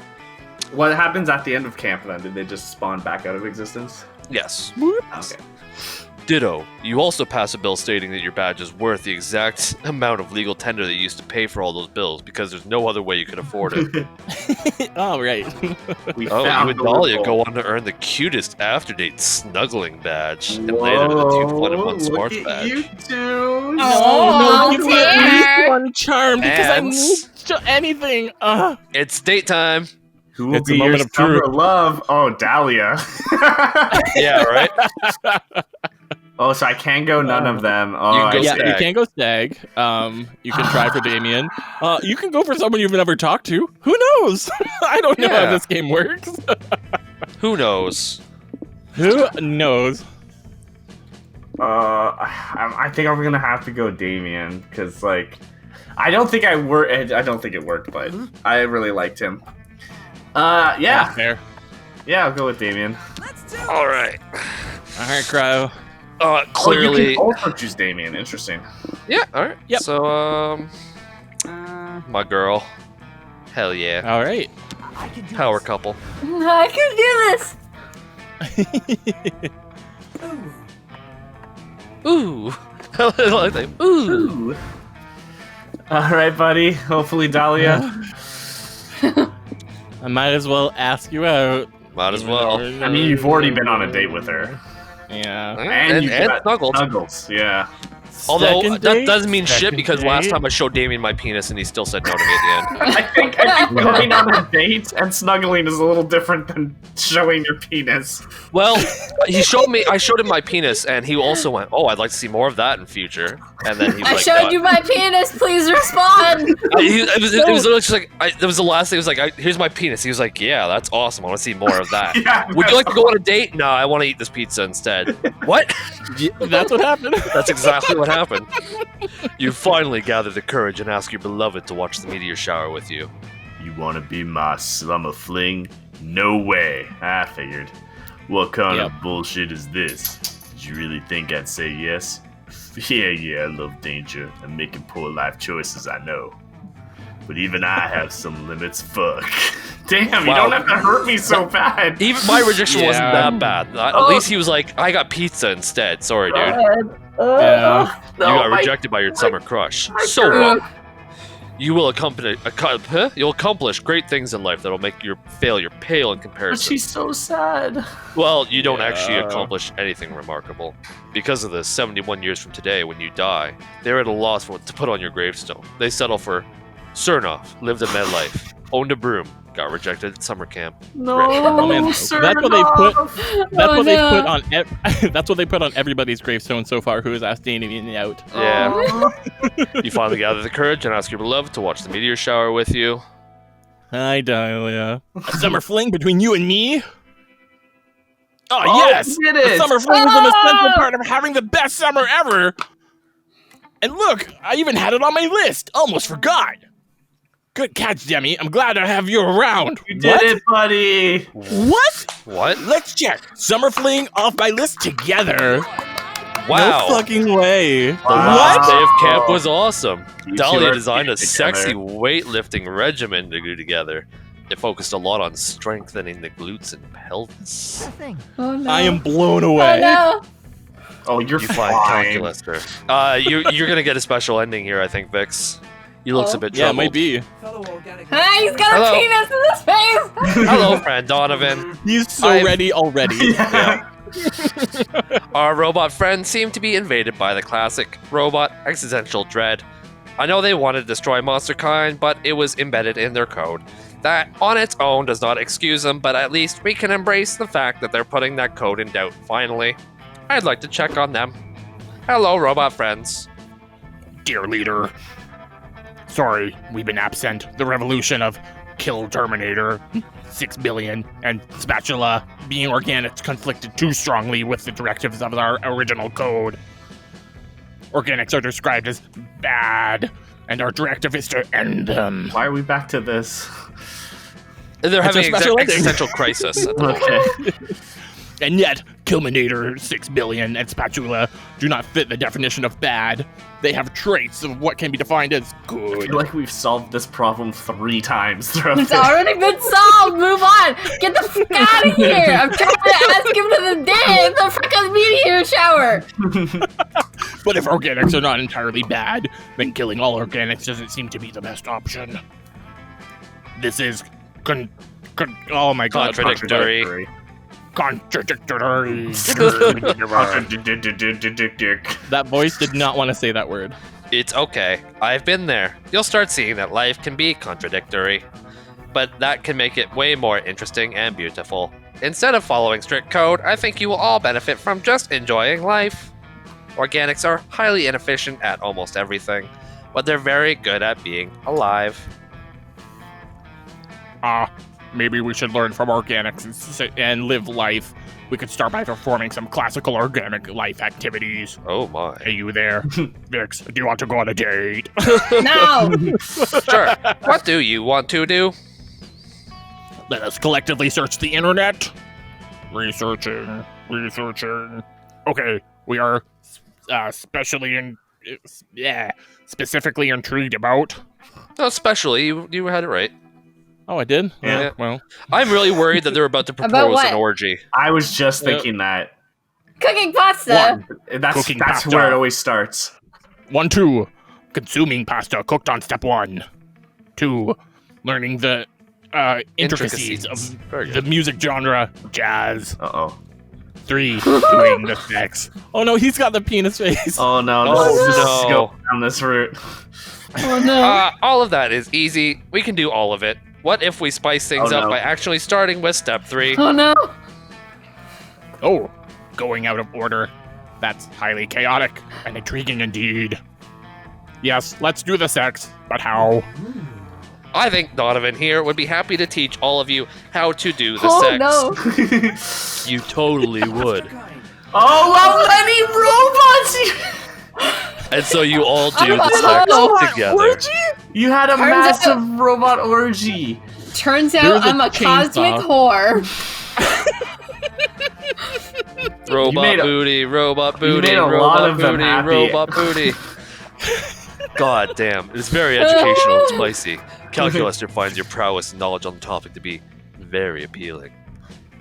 What happens at the end of camp then? Did they just spawn back out of existence? yes. Okay. Ditto. You also pass a bill stating that your badge is worth the exact amount of legal tender that you used to pay for all those bills because there's no other way you could afford it. Oh, right. We Oh, found you and the Dahlia loophole. go on to earn the cutest after-date snuggling badge, and later the 2.1 look smarts at badge. you two. Oh, give me at least dear. one charm because I And- need anything. It's date time. Who will It's a be your moment of summer truth. love? Oh, Dahlia. Yeah, right? Oh, so I can go none of them. Oh, You can go I Yeah, see. stag. you can't go stag. You can try for Damien. You can go for someone you've never talked to. Who knows? I don't know Yeah. how this game works. Who knows? Who knows? I think I'm gonna have to go Damien because, like, I don't think it worked, but I really liked him. Yeah, Fair. yeah, I'll go with Damien. All right. All right, Cryo. Clearly. Oh, you can also choose Damien. Interesting. Yeah, all right. Yep. So, my girl. Hell yeah. All right. Power couple. I can do this. Ooh. I like that. Ooh. Ooh. All right, buddy. Hopefully, Dahlia. I might as well ask you out. Might as well. I mean, you've already been on a date with her, Yeah. and you got snuggled. snuggles. Yeah. Although Second that date? doesn't mean shit Second because last date? time I showed Damien my penis and he still said no to me at the end. I think going on a date and snuggling is a little different than showing your penis. Well, I showed him my penis and he also went, "Oh, I'd like to see more of that in future." And then he's I like, showed you my penis. Please respond. It was literally just like that was the last thing. It was like, "Here's my penis." He was like, "Yeah, that's awesome. I want to see more of that." Yeah, Would you like to go on a date? No, I want to eat this pizza instead. What? That's what happened. That's exactly what happened. You finally gather the courage and ask your beloved to watch the meteor shower with you. You wanna be my summer fling? No way. I figured. What kind Yep. of bullshit is this? Did you really think I'd say yes? Yeah, I love danger and making poor life choices, I know. But even I have some limits, fuck. Damn, you Wow. don't have to hurt me so bad. Even my rejection wasn't Yeah. that bad. At least he was like, "I got pizza instead." Sorry, dude. Yeah. You got rejected by your summer crush. So girl. what? You'll accomplish great things in life that'll make your failure pale in But comparison. she's so sad. Well, you don't actually Yeah. accomplish anything remarkable. Because of this, 71 years from today, when you die, they're at a loss for what to put on your gravestone. They settle for Cernov, lived a med life, owned a broom, got rejected at summer camp. No, Oh, man. sir. That's what they put. That's Oh, what they no. put on. That's what they put on everybody's gravestone so far. Who has asked Damien out? Yeah. You finally gather the courage and ask your beloved to watch the meteor shower with you. Hi, Dahlia. A summer fling between you and me. Oh, Oh, yes. we did The it. summer fling is an essential Oh! part of having the best summer ever. And look, I even had it on my list. Almost forgot. Good catch, Demi. I'm glad to have you around. You did it, buddy. What? What? Let's check. Summer fling off my list together. Wow. No fucking way. The last day of camp was awesome. You two Dahlia are designed a together. sexy weightlifting regimen to do together. It focused a lot on strengthening the glutes and pelvis. Oh no. I am blown Oh away. no. Oh, you're You find fine. calculus, sir. You're gonna get a special ending here, I think, Vix. He looks Oh. a bit Yeah, it troubled. might be. Hey, he's got Hello. a penis in his face. Hello, friend Donovan. He's so I'm- ready already. Yeah. Our robot friends seem to be invaded by the classic robot existential dread. I know they wanted to destroy monster kind, but it was embedded in their code. That on its own does not excuse them, but at least we can embrace the fact that they're putting that code in doubt finally. I'd like to check on them. Hello, robot friends. Dear leader. Sorry, we've been absent. The revolution of Kill Terminator, 6 billion, and Spatula being organic conflicted too strongly with the directives of our original code. Organics are described as bad, and our directive is to end them. Why are we back to this? They're It's having a special ending. existential crisis at the moment. Okay. And yet, Kilminator, 6 billion, and Spatula do not fit the definition of bad. They have traits of what can be defined as I good. feel like we've solved this problem 3 times throughout It's this. already been solved. Move on. Get the fuck out of here. I'm trying to ask him to the day. The frickin' meteor shower. But if organics are not entirely bad, then killing all organics doesn't seem to be the best option. This is oh my god. Contradictory. Contradictory. Dick. That voice did not want to say that word. It's okay. I've been there. You'll start seeing that life can be contradictory. But that can make it way more interesting and beautiful. Instead of following strict code, I think you will all benefit from just enjoying life. Organics are highly inefficient at almost everything, but they're very good at being alive. Maybe we should learn from organics and live life. We could start by performing some classical organic life activities. Oh my. Hey, you there? Vix, do you want to go on a date? No. Sure. What do you want to do? Let us collectively search the internet. Researching. Okay, we are specifically intrigued about. No, especially, you had it right. Oh, I did? Yeah. Well, I'm really worried that they're about to About propose what? an orgy. I was just thinking that. Cooking pasta. That's Cooking that's pasta. where it always starts. 1, 2. Consuming pasta cooked on step 1. 2. Learning the intricacies of Very the good. music genre, jazz. Uh-oh. 3. Doing the sex. oh no, he's got the penis face. Oh no, Oh, this is no. go down this route. Oh no. All of that is easy. We can do all of it. What if we spice things Oh, up no. by actually starting with step 3? Oh no. Oh, going out of order. That's highly chaotic and intriguing indeed. Yes, let's do the sex, but how? I think Donovan here would be happy to teach all of you how to do the Oh sex. no. You totally would. Oh, how many robots! And so you all do Oh, the no. sex together. You had a Turns massive robot orgy. Turns out There's a I'm a cosmic chainsaw. whore. Robot made a- booty, robot booty, made a lot robot of them booty, happy. robot booty. God damn, it's very educational and spicy. Calculus defines your prowess and knowledge on the topic to be very appealing.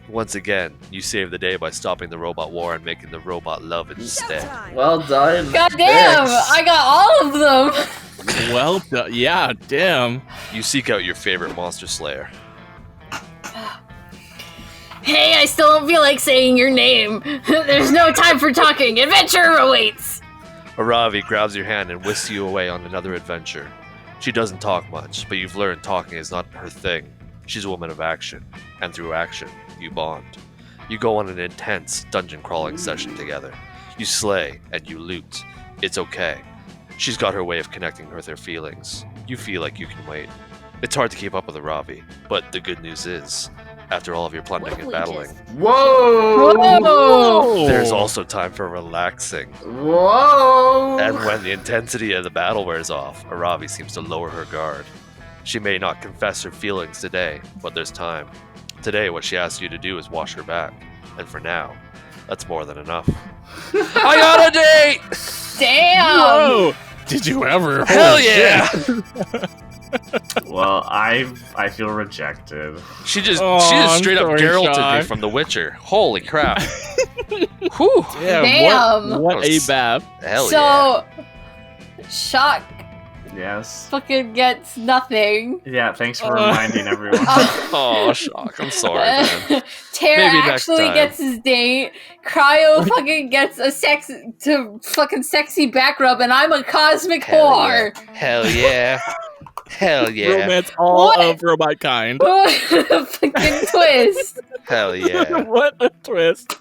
Once again, you save the day by stopping the robot war and making the robot love instead. Well done. God damn, Vix. I got all of them. Well done. Yeah, damn. You seek out your favorite monster slayer. Hey, I still don't feel like saying your name. There's no time for talking. Adventure awaits. Aravi grabs your hand and whisks you away on another adventure. She doesn't talk much, but you've learned talking is not her thing. She's a woman of action, and through action, you bond. You go on an intense dungeon crawling session together. You slay and you loot. It's okay. She's got her way of connecting with her feelings. You feel like you can wait. It's hard to keep up with Aravi, but the good news is, after all of your plundering and battling, Whoa! Whoa. there's also time for relaxing. Whoa! And when the intensity of the battle wears off, Aravi seems to lower her guard. She may not confess her feelings today, but there's time. Today, what she asks you to do is wash her back. And for now, that's more than enough. I got a date! Damn. Whoa! Did you ever? Hell Holy yeah! shit. Well, I feel rejected. She just Oh, I'm straight up sorry, Geralted me Sean. from The Witcher. Holy crap. Whew. Damn, Damn. What a bab. Hell yeah. So, Shock Yes. fucking gets nothing. Yeah, thanks for reminding everyone. Oh, Shock. I'm sorry, man. Tara Maybe next actually time. gets his date. Cryo fucking gets a fucking sexy back rub, and I'm a cosmic whore. Hell yeah. Hell yeah. Romance all What? of robot kind. Fucking twist. Hell yeah. What a twist.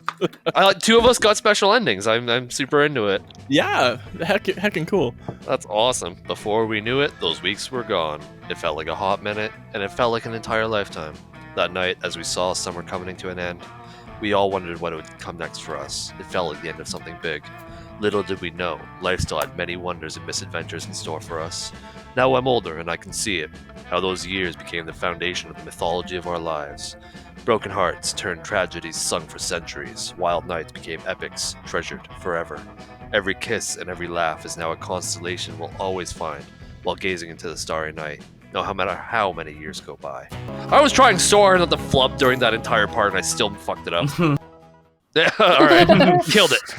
Two of us got special endings. I'm super into it. Yeah, heckin' cool. That's awesome. Before we knew it, those weeks were gone. It felt like a hot minute, and it felt like an entire lifetime. That night, as we saw summer coming to an end, we all wondered what would come next for us. It felt like the end of something big. Little did we know, life still had many wonders and misadventures in store for us. Now I'm older and I can see it, how those years became the foundation of the mythology of our lives. Broken hearts turned tragedies sung for centuries. Wild nights became epics, treasured forever. Every kiss and every laugh is now a constellation we'll always find while gazing into the starry night, no matter how many years go by. I was trying so hard not to flub during that entire part and I still fucked it up. Alright, killed it.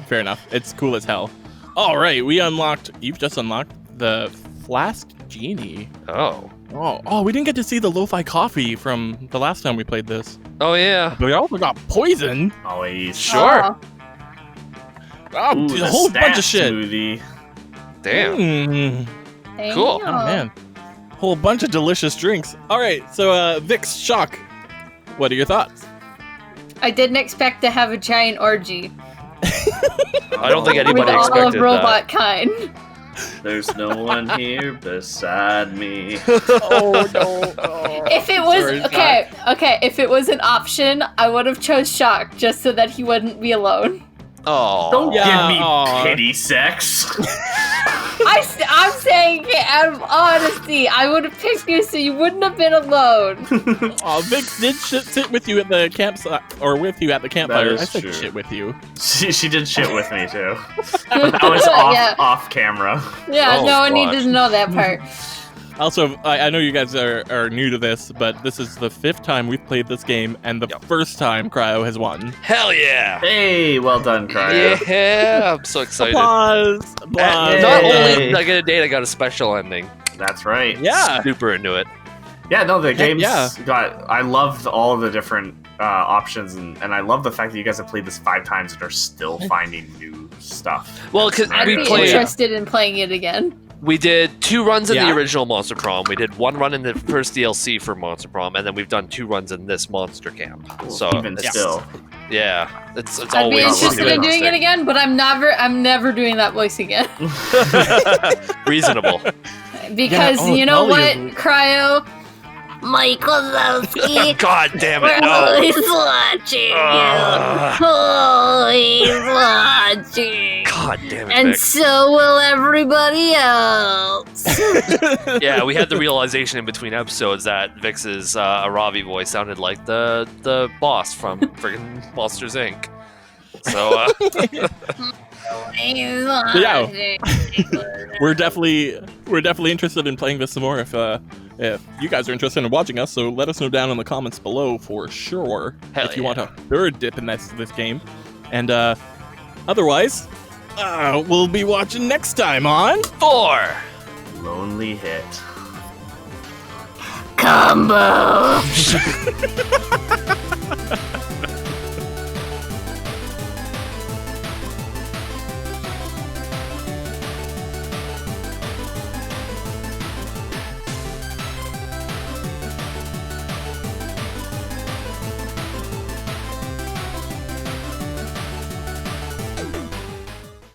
Fair enough. It's cool as hell. All right, you've just unlocked the Flask Genie. Oh. Oh, we didn't get to see the lo-fi coffee from the last time we played this. Oh yeah. But we also got poison. Always. Sure. Oh, Ooh, a the whole bunch of stat shit. Smoothie. Damn. Damn. Cool. Oh, man. Whole bunch of delicious drinks. All right, so Vix, Shock, what are your thoughts? I didn't expect to have a giant orgy. I don't think With anybody all of expected robot kind. There's no one here beside me. Oh no! If it was okay, if it was an option, I would have chose Shock just so that he wouldn't be alone. that. Oh. Don't Yeah, give me aw. pity sex. I'm saying it out of honesty. I would have picked you so you wouldn't have been alone. Oh, Vix did sit with you at the campsite, or with you at the campfire. is I said true. shit with you. she did shit with me too. But that was off camera. Yeah, Oh, no one fuck. needed to know that part. Also, I know you guys are new to this, but this is the 5th time we've played this game, and the first time Cryo has won. Hell yeah. Hey, well done, Cryo. Yeah, I'm so excited. Applause! Applause! Not Yay. only did I get a date, I got a special ending. That's right. Yeah. Super into it. Yeah, no, the game's yeah. got. I loved all the different options, and I love the fact that you guys have played this 5 times and are still finding new stuff. Well, because I'd we be played. interested in playing it again. We did 2 runs in Yeah. the original Monster Prom. We did 1 run in the first DLC for Monster Prom, and then we've done 2 runs in this Monster Camp. So Even it's- still, yeah, it's I'd be always interested in doing it interesting. again, but I'm never doing that voice again. Reasonable. Because oh, you know Molly what, is- Cryo? Mike Wazowski, God damn we're it! No. always watching Ugh. you. Always watching. God damn it! And Vic. so will everybody else. Yeah, we had the realization in between episodes that Vix's Aravi voice sounded like the boss from friggin' Monsters Inc. So Always Yeah. watching. We're definitely interested in playing this some more if you guys are interested in watching us, so let us know down in the comments below for sure. Hell if you yeah. want a third dip in this game. And otherwise, we'll be watching next time on 4. lonely hit. Combo.